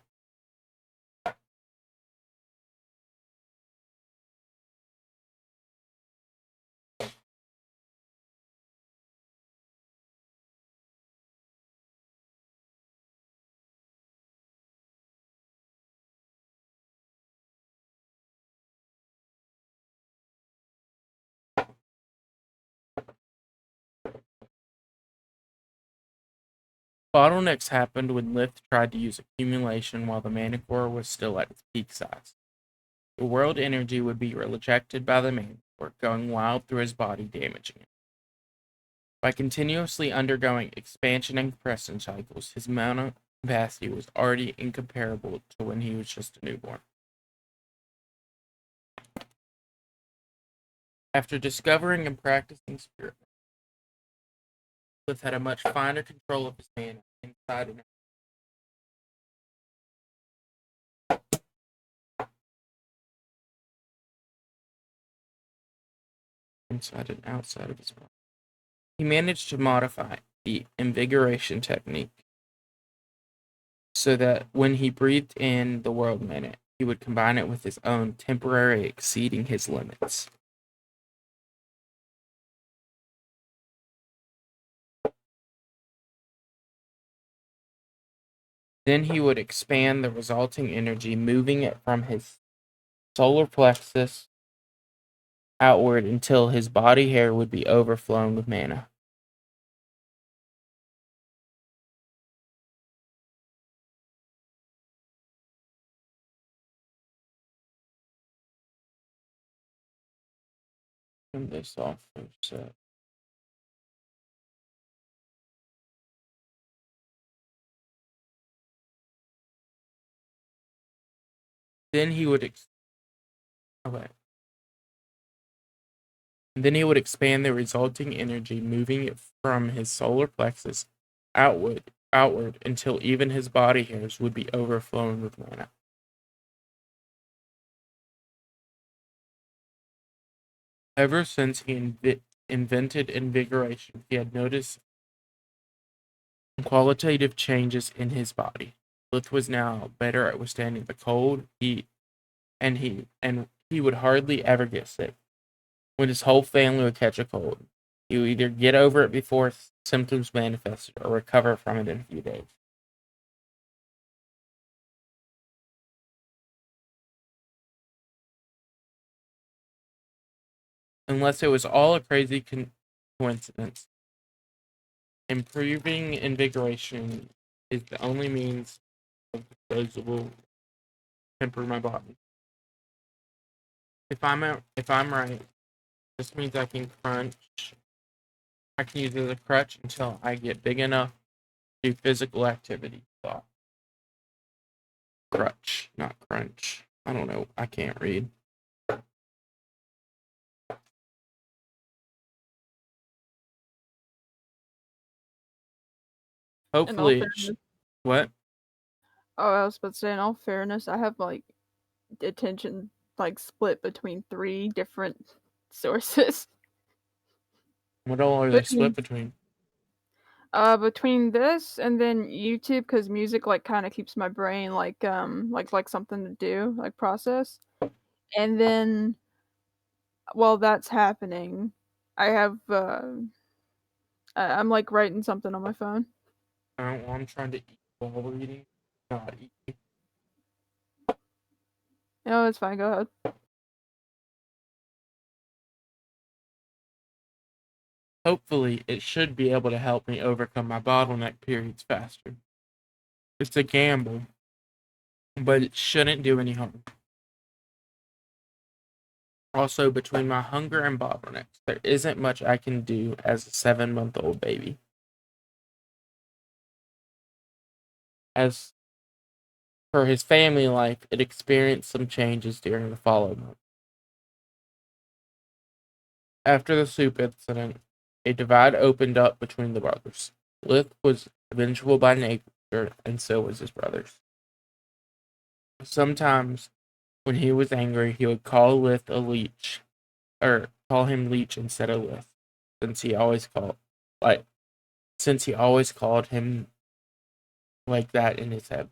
Bottlenecks happened when Lith tried to use accumulation while the mana core was still at its peak size. The world energy would be rejected by the mana core, going wild through his body, damaging it. By continuously undergoing expansion and compression cycles, his mana capacity was already incomparable to when he was just a newborn. After discovering and practicing spirit, Lith had a much finer control of his mana inside and outside of his body. He managed to modify the invigoration technique so that when he breathed in the world mana, he would combine it with his own, temporarily exceeding his limits. Then he would expand the resulting energy, moving it from his solar plexus outward until his body hair would be overflowing with mana. Turn this off for a sec. Then he would expand the resulting energy, moving it from his solar plexus outward until even his body hairs would be overflowing with mana. Ever since he invented invigoration, he had noticed qualitative changes in his body. Lith was now better at withstanding the cold, heat, and he would hardly ever get sick. When his whole family would catch a cold, he would either get over it before symptoms manifested or recover from it in a few days. Unless it was all a crazy coincidence. Improving invigoration is the only means of disposable temper my body. If I'm right, this means I can use it as a crutch until I get big enough to do physical activity. Thought. Crutch, not crunch. I don't know. I can't read. In all Hopefully, fairness, what? I was about to say, in all fairness, I have like attention like split between 3 different sources. What all are they split between? Between this and then YouTube, because music like kind of keeps my brain like something to do, like process. And then while that's happening, I have I'm like writing something on my phone. I'm trying to eat while reading. Not eat. No, it's fine. Go ahead. Hopefully, it should be able to help me overcome my bottleneck periods faster. It's a gamble, but it shouldn't do any harm. Also, between my hunger and bottlenecks, there isn't much I can do as a 7-month-old baby. As for his family life, it experienced some changes during the following month. After the soup incident, a divide opened up between the brothers. Lith was vengeful by nature, and so was his brothers. Sometimes, when he was angry, he would call Lith a leech, or call him leech instead of Lith, since he always called him like that in his head.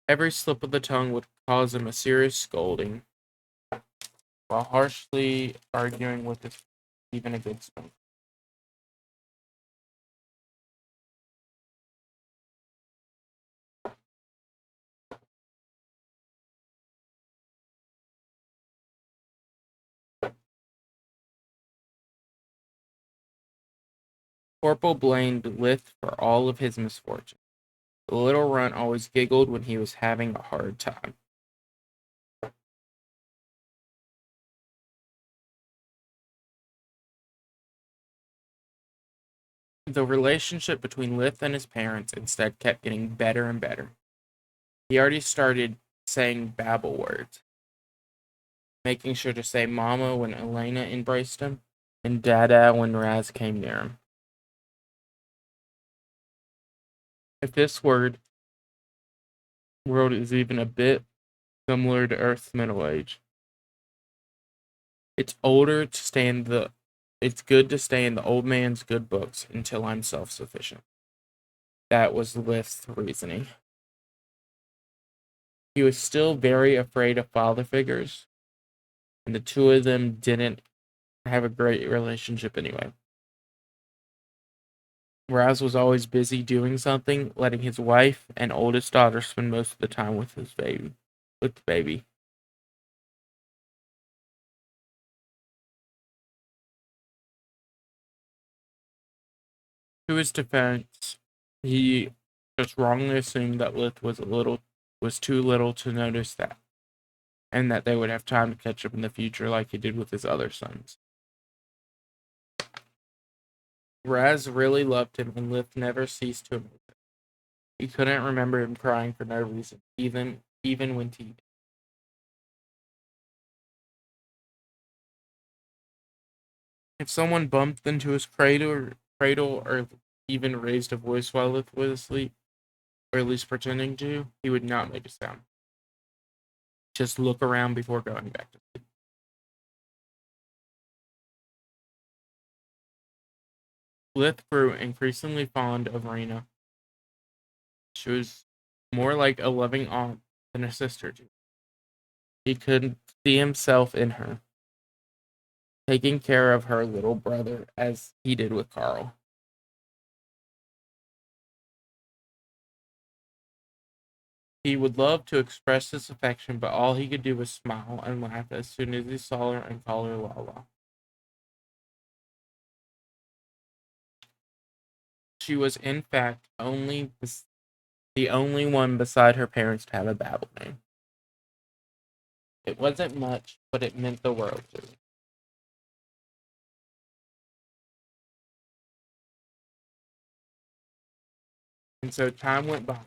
Every slip of the tongue would cause him a serious scolding, while harshly arguing with his even a good son. Corporal blamed Lith for all of his misfortune. The little runt always giggled when he was having a hard time. The relationship between Lith and his parents instead kept getting better and better. He already started saying babble words, making sure to say mama when Elena embraced him, and dada when Raz came near him. If this world is even a bit similar to Earth's Middle Age, it's good to stay in the old man's good books until I'm self-sufficient. That was Lith's reasoning. He was still very afraid of father figures, and the two of them didn't have a great relationship anyway. Raz was always busy doing something, letting his wife and oldest daughter spend most of the time with the baby. To his defense, he just wrongly assumed that Lith was too little to notice that, and that they would have time to catch up in the future like he did with his other sons. Raz really loved him, and Lith never ceased to amaze him. He couldn't remember him crying for no reason, even when teething. If someone bumped into his cradle or even raised a voice while Lith was asleep, or at least pretending to, he would not make a sound. Just look around before going back to sleep. Lith grew increasingly fond of Rena. She was more like a loving aunt than a sister to him. He could see himself in her, taking care of her little brother as he did with Carl. He would love to express this affection, but all he could do was smile and laugh as soon as he saw her and call her Lala. She was, in fact, the only one beside her parents to have a Babel name. It wasn't much, but it meant the world to me. And so time went by.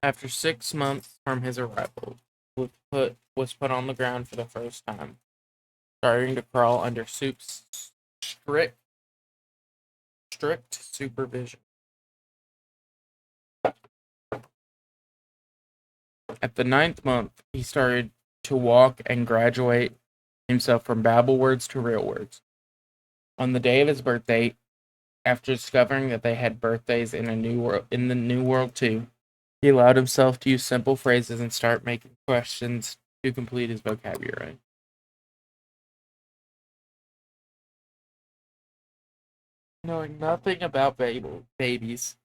After 6 months from his arrival, was put on the ground for the first time, starting to crawl under Soup's strict supervision. At the 9th month, he started to walk and graduate himself from babble words to real words. On the day of his birthday, after discovering that they had birthdays in the new world too, he allowed himself to use simple phrases and start making questions to complete his vocabulary. Knowing nothing about babies,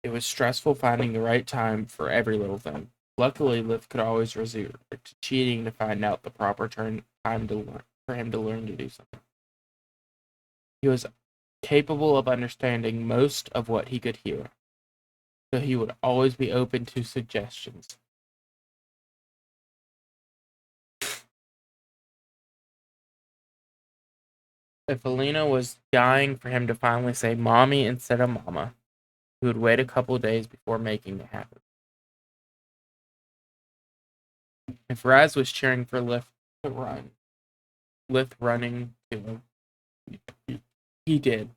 it was stressful finding the right time for every little thing. Luckily, Liv could always resort to cheating to find out the proper time for him to learn to do something. He was capable of understanding most of what he could hear, so he would always be open to suggestions. If Alina was dying for him to finally say mommy instead of mama, he would wait a couple days before making it happen. If Raz was cheering for Lith running to him, he did.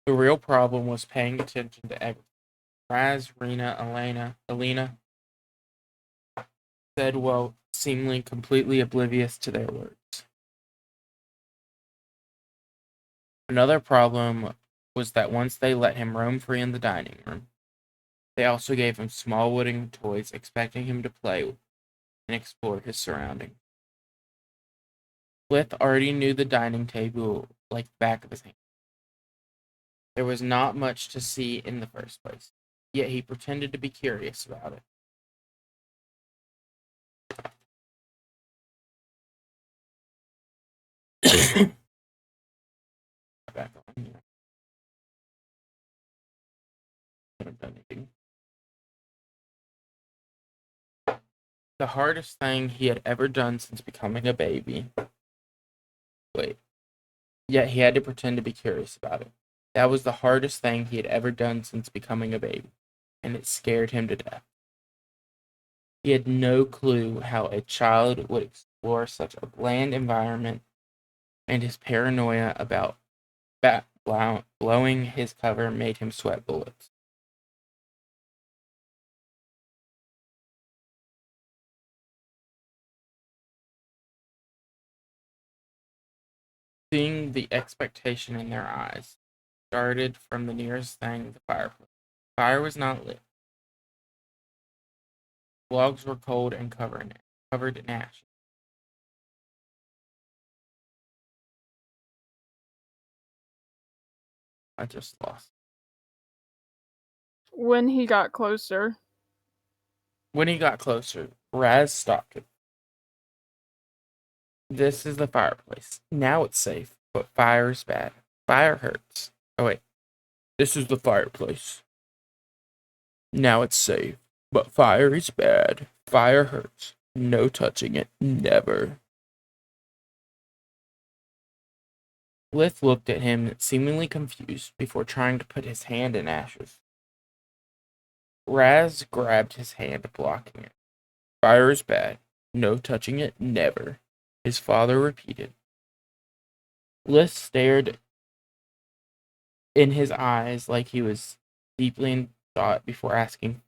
The real problem was paying attention to everything. Raz, Rena, Alina said while seemingly completely oblivious to their words. Another problem was that once they let him roam free in the dining room, they also gave him small wooden toys, expecting him to play and explore his surroundings. Lith already knew the dining table like the back of his hand. There was not much to see in the first place, yet he pretended to be curious about it. Back on here. Haven't done anything. The hardest thing he had ever done since becoming a baby. Yet he had to pretend to be curious about it. That was the hardest thing he had ever done since becoming a baby, and it scared him to death. He had no clue how a child would explore such a bland environment, and his paranoia about blowing his cover made him sweat bullets. Seeing the expectation in their eyes started from the nearest thing, the fireplace. Fire was not lit. Logs were cold and covered in ash. I just lost. When he got closer. When he got closer, Raz stopped him. This is the fireplace. Now it's safe, but fire is bad. Fire hurts. Oh wait. This is the fireplace. Now it's safe, but fire is bad. Fire hurts. No touching it. Never. Lith looked at him, seemingly confused, before trying to put his hand in ashes. Raz grabbed his hand, blocking it. Fire is bad. No touching it. Never. His father repeated. Lith stared in his eyes like he was deeply in thought before asking,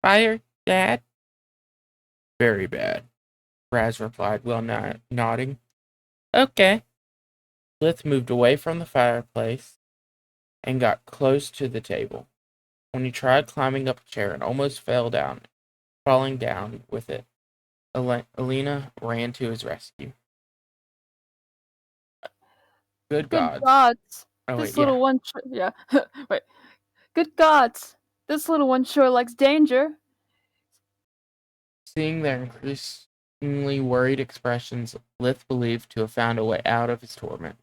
Fire, Dad? Very bad, Raz replied while nodding. Okay. Lith moved away from the fireplace and got close to the table. When he tried climbing up a chair and almost fell down, falling down with it, Alina ran to his rescue. Good Good gods. gods. Oh, wait, This yeah. little one. Yeah. Wait. Good gods. This little one sure likes danger. Seeing their increasingly worried expressions, Lith believed to have found a way out of his torment.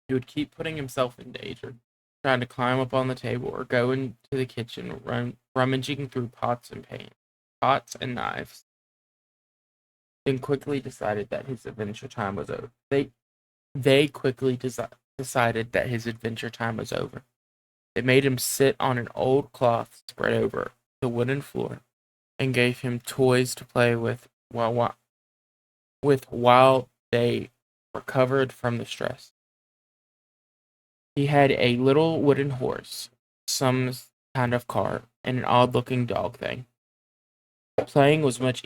He would keep putting himself in danger, trying to climb up on the table or go into the kitchen, rummaging through pots and knives. Then quickly decided that his adventure time was over. They quickly decided that his adventure time was over. They made him sit on an old cloth spread over the wooden floor and gave him toys to play with while they recovered from the stress. He had a little wooden horse, some kind of cart, and an odd-looking dog thing. Playing was much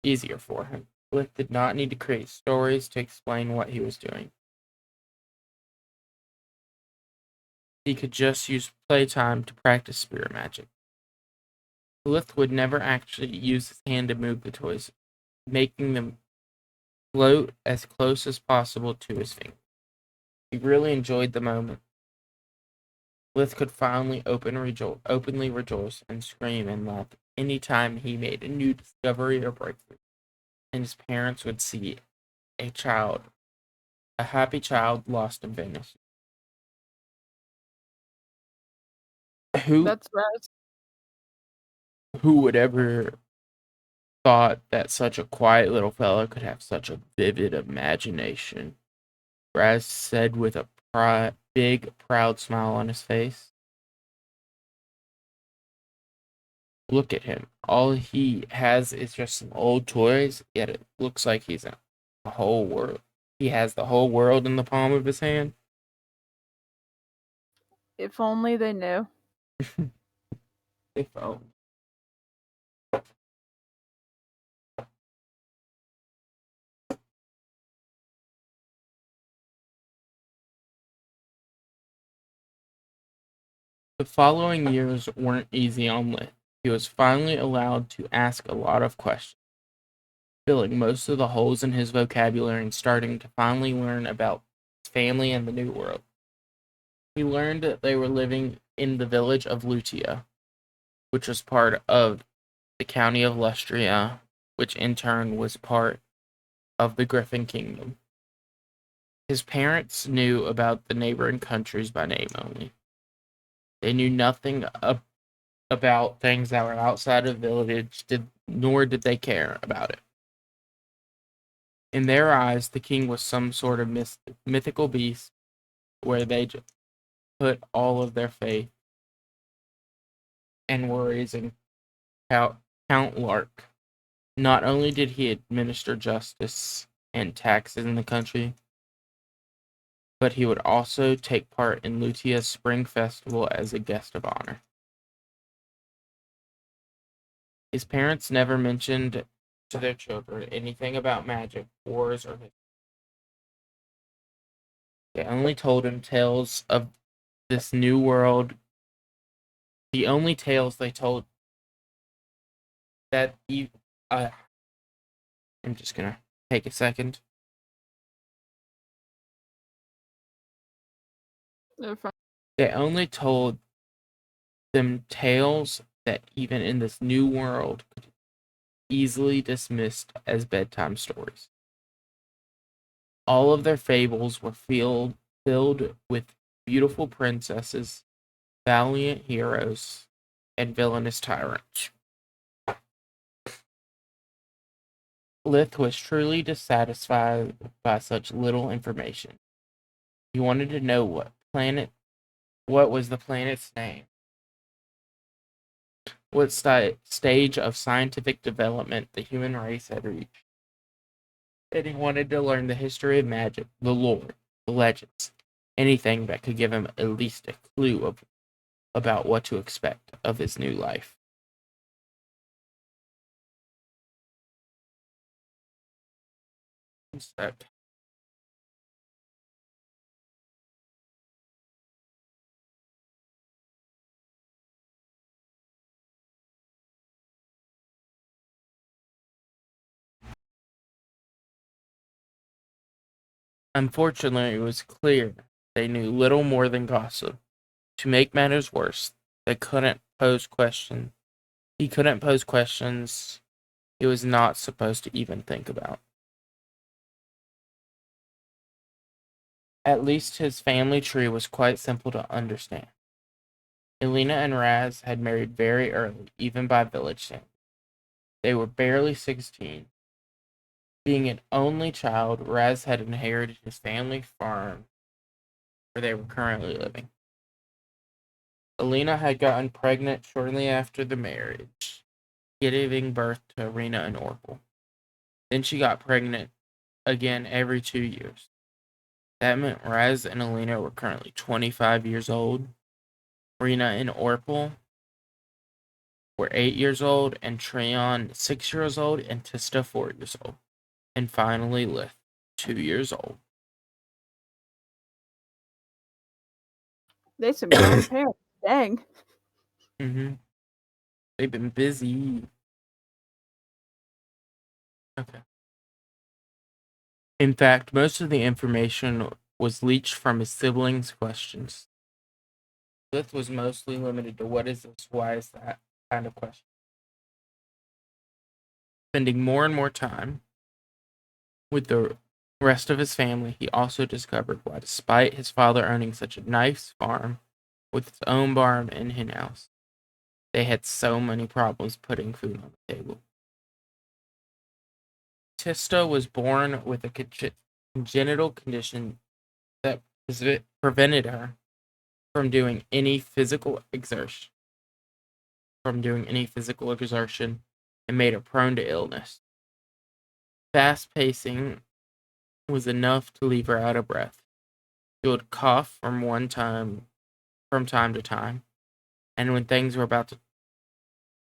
easier for him. Blick did not need to create stories to explain what he was doing. He could just use playtime to practice spirit magic. Lith would never actually use his hand to move the toys, making them float as close as possible to his finger. He really enjoyed the moment. Lith could finally openly rejoice and scream and laugh any time he made a new discovery or breakthrough, and his parents would see a happy child lost and vanished. Who That's right. who would ever thought that such a quiet little fellow could have such a vivid imagination? Raz said with a big, proud smile on his face. Look at him. All he has is just some old toys, yet it looks like he's in a whole world. He has the whole world in the palm of his hand. If only they knew. If oh. The following years weren't easy on Lit. He was finally allowed to ask a lot of questions, filling most of the holes in his vocabulary and starting to finally learn about his family and the new world. He learned that they were living in the village of Lutia, which was part of the county of Lustria, which in turn was part of the Griffin Kingdom. His parents knew about the neighboring countries by name only. They knew nothing about things that were outside of the village, nor did they care about it. In their eyes, the king was some sort of mythical beast where they put all of their faith and worries in Count Lark. Not only did he administer justice and taxes in the country, but he would also take part in Lutia's spring festival as a guest of honor. His parents never mentioned to their children anything about magic, wars, or history. They only told him tales of this new world. The only tales they told that I'm just gonna take a second. They only told them tales that even in this new world could easily dismissed as bedtime stories. All of their fables were filled with beautiful princesses, valiant heroes, and villainous tyrants. Lith was truly dissatisfied by such little information. He wanted to know what was the planet's name, what stage of scientific development the human race had reached. And he wanted to learn the history of magic, the lore, the legends, anything that could give him at least a clue about what to expect of his new life. One sec. Unfortunately, it was clear they knew little more than gossip. To make matters worse, they couldn't pose questions. He couldn't pose questions he was not supposed to even think about. At least his family tree was quite simple to understand. Elena and Raz had married very early, even by village standards. They were barely 16. Being an only child, Raz had inherited his family farm where they were currently living. Elena had gotten pregnant shortly after the marriage, giving birth to Irina and Orpel. Then she got pregnant again every 2 years. That meant Raz and Elena were currently 25 years old. Irina and Orpel were 8 years old, and Treon 6 years old, and Tista 4 years old. And finally Lith, 2 years old. They some grown parents. Dang. They've been busy. Okay. In fact, most of the information was leached from his siblings' questions. Lith was mostly limited to what is this, why is that kind of question. Spending more and more time with the rest of his family, he also discovered why, despite his father owning such a nice farm with its own barn and hen house, they had so many problems putting food on the table. Tista was born with a congenital condition that prevented her from doing any physical exertion, and made her prone to illness. Fast pacing was enough to leave her out of breath. She would cough from time to time, and when things were about to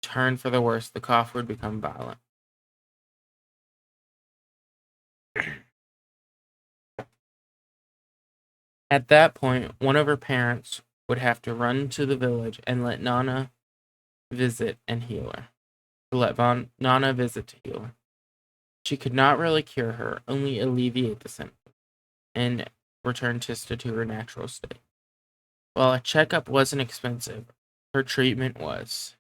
turn for the worse, the cough would become violent. At that point, one of her parents would have to run to the village and let Nana visit and heal her. Nana visit to heal her. She could not really cure her, only alleviate the symptoms, and return Tista to her natural state. While a checkup wasn't expensive, her treatment was.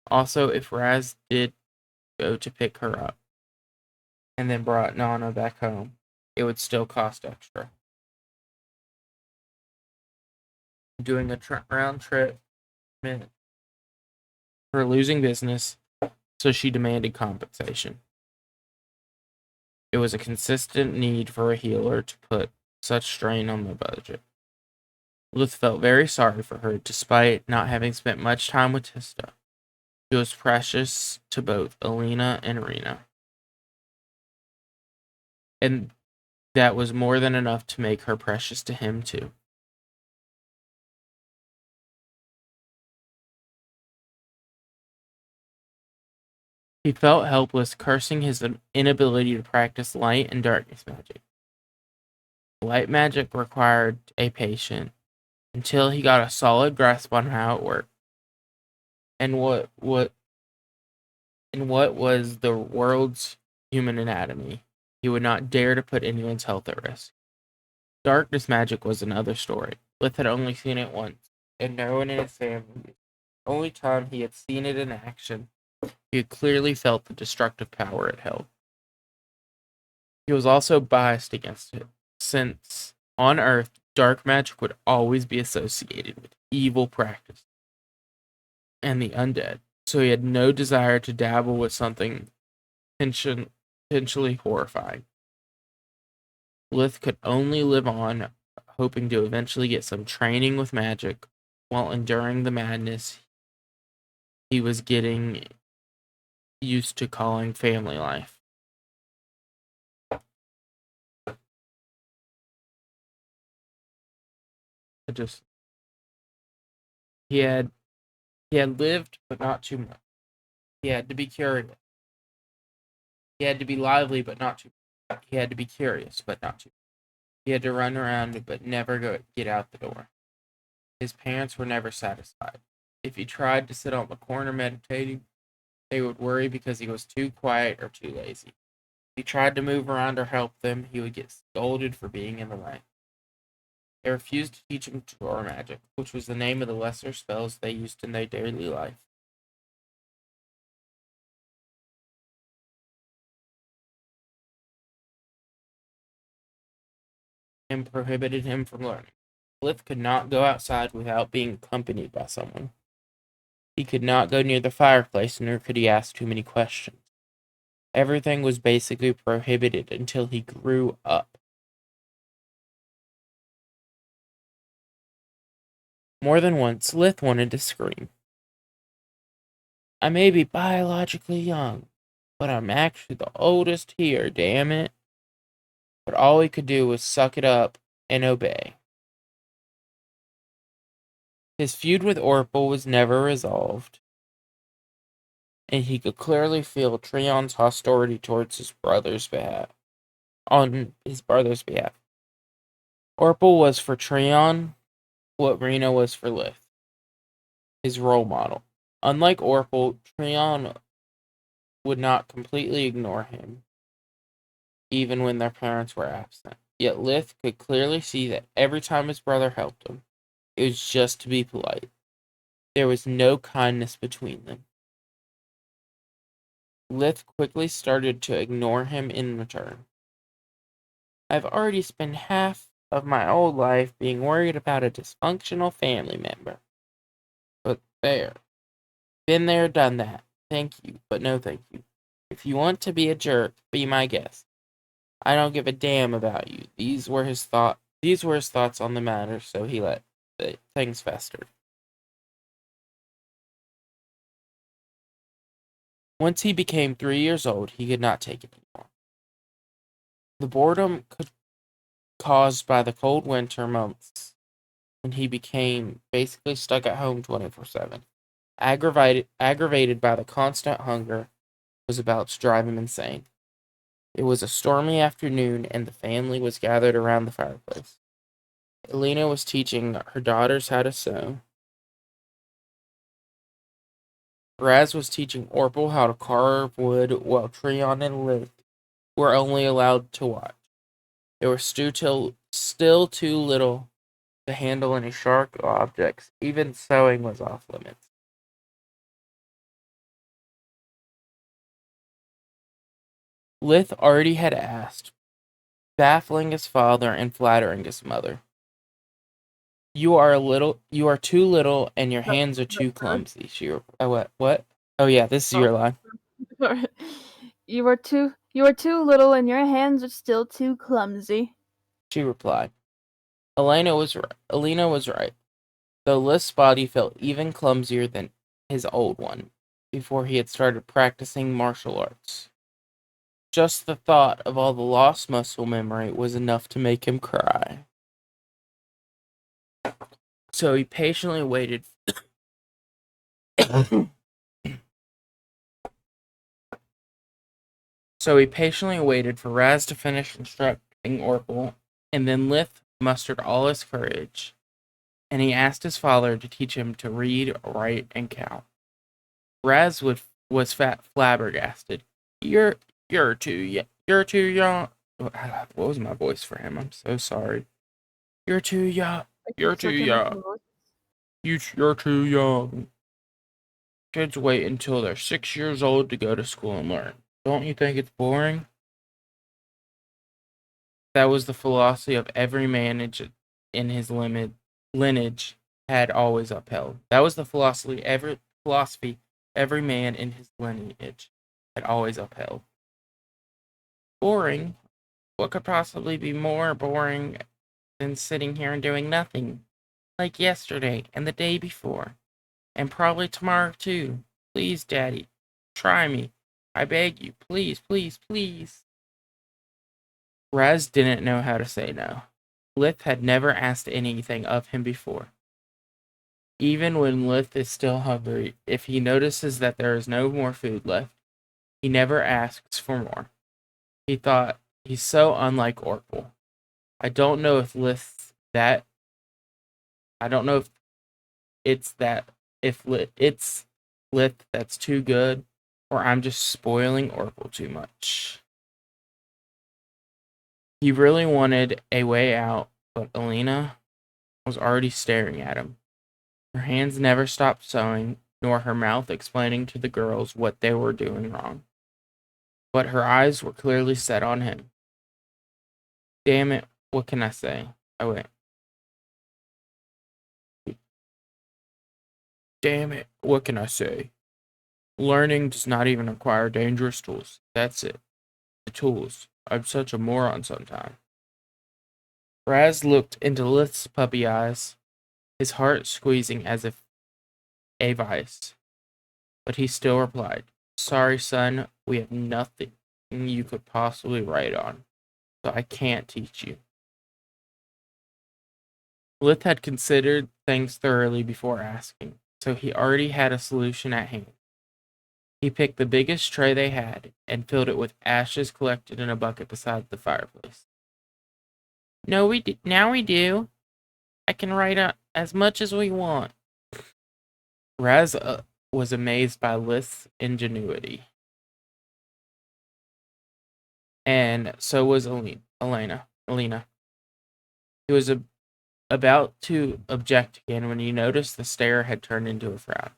Also, if Raz did go to pick her up and then brought Nana back home, it would still cost extra. Doing a round trip meant her losing business, so she demanded compensation. It was a consistent need for a healer to put such strain on the budget. Lith felt very sorry for her, despite not having spent much time with Tista. She was precious to both Elena and Irina, and that was more than enough to make her precious to him too. He felt helpless, cursing his inability to practice light and darkness magic. Light magic required a patient until he got a solid grasp on how it worked and what was the world's human anatomy. He would not dare to put anyone's health at risk. Darkness magic was another story. Lith had only seen it once, and no one in his family. The only time he had seen it in action, he had clearly felt the destructive power it held. He was also biased against it, since on Earth, dark magic would always be associated with evil practice and the undead, so he had no desire to dabble with something potentially horrifying. Lith could only live on, hoping to eventually get some training with magic while enduring the madness he was getting used to calling family life. He had lived, but not too much. He had to be curious. He had to be lively, but not too much. He had to be curious, but not too much. He had to run around, but never get out the door. His parents were never satisfied. If he tried to sit on the corner meditating, they would worry because he was too quiet or too lazy. If he tried to move around or help them, he would get scolded for being in the way. They refused to teach him drawer magic, which was the name of the lesser spells they used in their daily life. And prohibited him from learning. Lith could not go outside without being accompanied by someone. He could not go near the fireplace, nor could he ask too many questions. Everything was basically prohibited until he grew up. More than once, Lith wanted to scream. I may be biologically young, but I'm actually the oldest here, damn it. But all he could do was suck it up and obey. His feud with Orpal was never resolved, and he could clearly feel Treon's hostility towards his brother's behalf. On his brother's behalf. Orpal was for Treon what Rena was for Lith, his role model. Unlike Orpal, Treon would not completely ignore him, even when their parents were absent. Yet Lith could clearly see that every time his brother helped him, it was just to be polite. There was no kindness between them. Lith quickly started to ignore him in return. I've already spent half of my old life being worried about a dysfunctional family member. But there. Been there, done that. Thank you, but no thank you. If you want to be a jerk, be my guest. I don't give a damn about you. These were his thoughts on the matter, so he let things fester. Once he became 3 years old, he could not take it anymore. The boredom caused by the cold winter months, and he became basically stuck at home 24/7. Aggravated by the constant hunger, was about to drive him insane. It was a stormy afternoon, and the family was gathered around the fireplace. Elena was teaching her daughters how to sew. Raz was teaching Orpal how to carve wood, while Treon and Lith were only allowed to watch. They were still too little to handle any sharp objects. Even sewing was off limits. Lith already had asked, baffling his father and flattering his mother. You are too little, and your hands are too clumsy. What? Oh yeah, this is your line. You are too little, and your hands are still too clumsy. She replied. Elena was right. Though Lith's body felt even clumsier than his old one before he had started practicing martial arts. Just the thought of all the lost muscle memory was enough to make him cry. So he patiently waited. For Raz to finish instructing Orpal, and then Lith mustered all his courage, and he asked his father to teach him to read, write, and count. Raz was flabbergasted. You're too young. What was my voice for him? I'm so sorry. You're too young. You're too young. You're too young. Kids wait until they're 6 years old to go to school and learn. Don't you think it's boring? That was the philosophy of every man in his lineage had always upheld. That was the philosophy every man in his lineage had always upheld. Boring? What could possibly be more boring than sitting here and doing nothing? Like yesterday and the day before. And probably tomorrow too. Please, Daddy. Try me. I beg you. Please, please, please. Raz didn't know how to say no. Lith had never asked anything of him before. Even when Lith is still hungry, if he notices that there is no more food left, he never asks for more. He thought, he's so unlike Orpal. I don't know if it's Lith that's too good, or I'm just spoiling Orpal too much. He really wanted a way out, but Alina was already staring at him. Her hands never stopped sewing, nor her mouth explaining to the girls what they were doing wrong. But her eyes were clearly set on him. Damn it, what can I say? Oh, wait. Damn it, what can I say? Learning does not even require dangerous tools. That's it. The tools. I'm such a moron sometimes. Raz looked into Lith's puppy eyes, his heart squeezing as if a vice. But he still replied, Sorry, son, we have nothing you could possibly write on, so I can't teach you. Lith had considered things thoroughly before asking, so he already had a solution at hand. He picked the biggest tray they had and filled it with ashes collected in a bucket beside the fireplace. Now we do. I can write as much as we want. Raz was amazed by Lith's ingenuity. And so was Alina. He was about to object again when he noticed the stare had turned into a frown.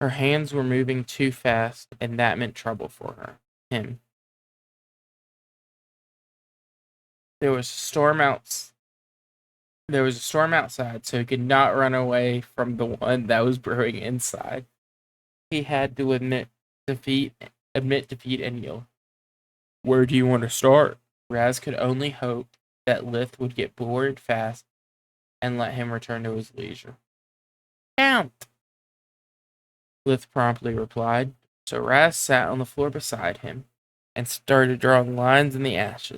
Her hands were moving too fast, and that meant trouble for him. There was a storm outside, so he could not run away from the one that was brewing inside. He had to admit defeat and yield. Where do you want to start? Raz could only hope that Lith would get bored fast and let him return to his leisure. Count! Lith promptly replied, so Raz sat on the floor beside him and started drawing lines in the ash.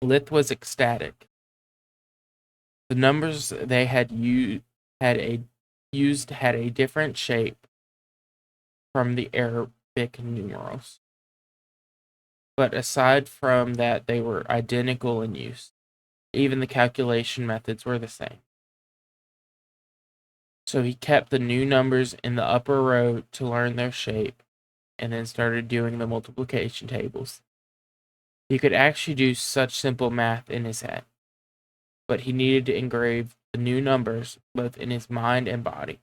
Lith was ecstatic. The numbers they had used had a different shape from the Arabic numerals. But aside from that, they were identical in use. Even the calculation methods were the same. So he kept the new numbers in the upper row to learn their shape, and then started doing the multiplication tables. He could actually do such simple math in his head, but he needed to engrave the new numbers both in his mind and body.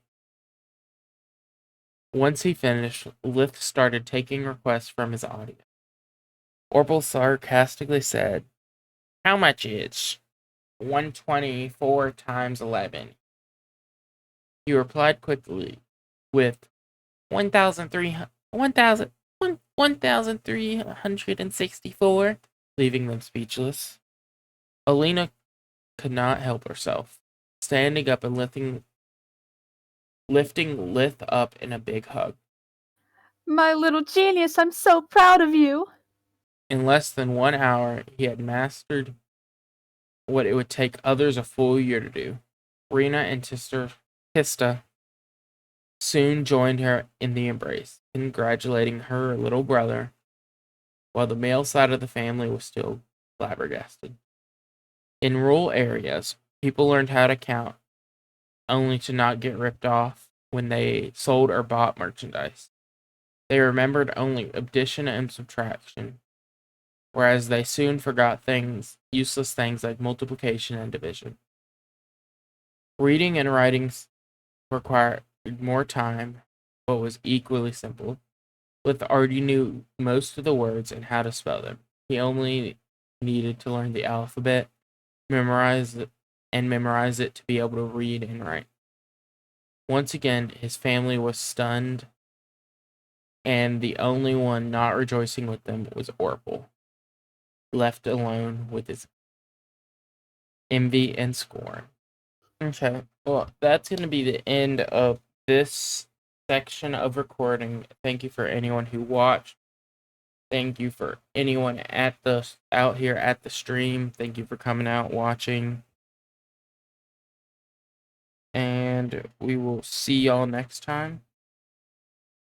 Once he finished, Lith started taking requests from his audience. Orpal sarcastically said, How much is 124 times 11? He replied quickly with 1,364, leaving them speechless. Alina could not help herself, standing up and lifting Lith up in a big hug. My little genius, I'm so proud of you. In less than 1 hour, he had mastered what it would take others a full year to do. Rena and Tista soon joined her in the embrace, congratulating her little brother, while the male side of the family was still flabbergasted. In rural areas, people learned how to count, only to not get ripped off when they sold or bought merchandise. They remembered only addition and subtraction, whereas they soon forgot useless things like multiplication and division. Reading and writing required more time, but was equally simple. Lith already knew most of the words and how to spell them. He only needed to learn the alphabet, memorize it to be able to read and write. Once again, his family was stunned, and the only one not rejoicing with them was Orpal, left alone with his envy and scorn. Okay, well, that's going to be the end of this section of recording. Thank you for anyone who watched. Thank you for anyone out here at the stream. Thank you for coming out watching. And we will see y'all next time.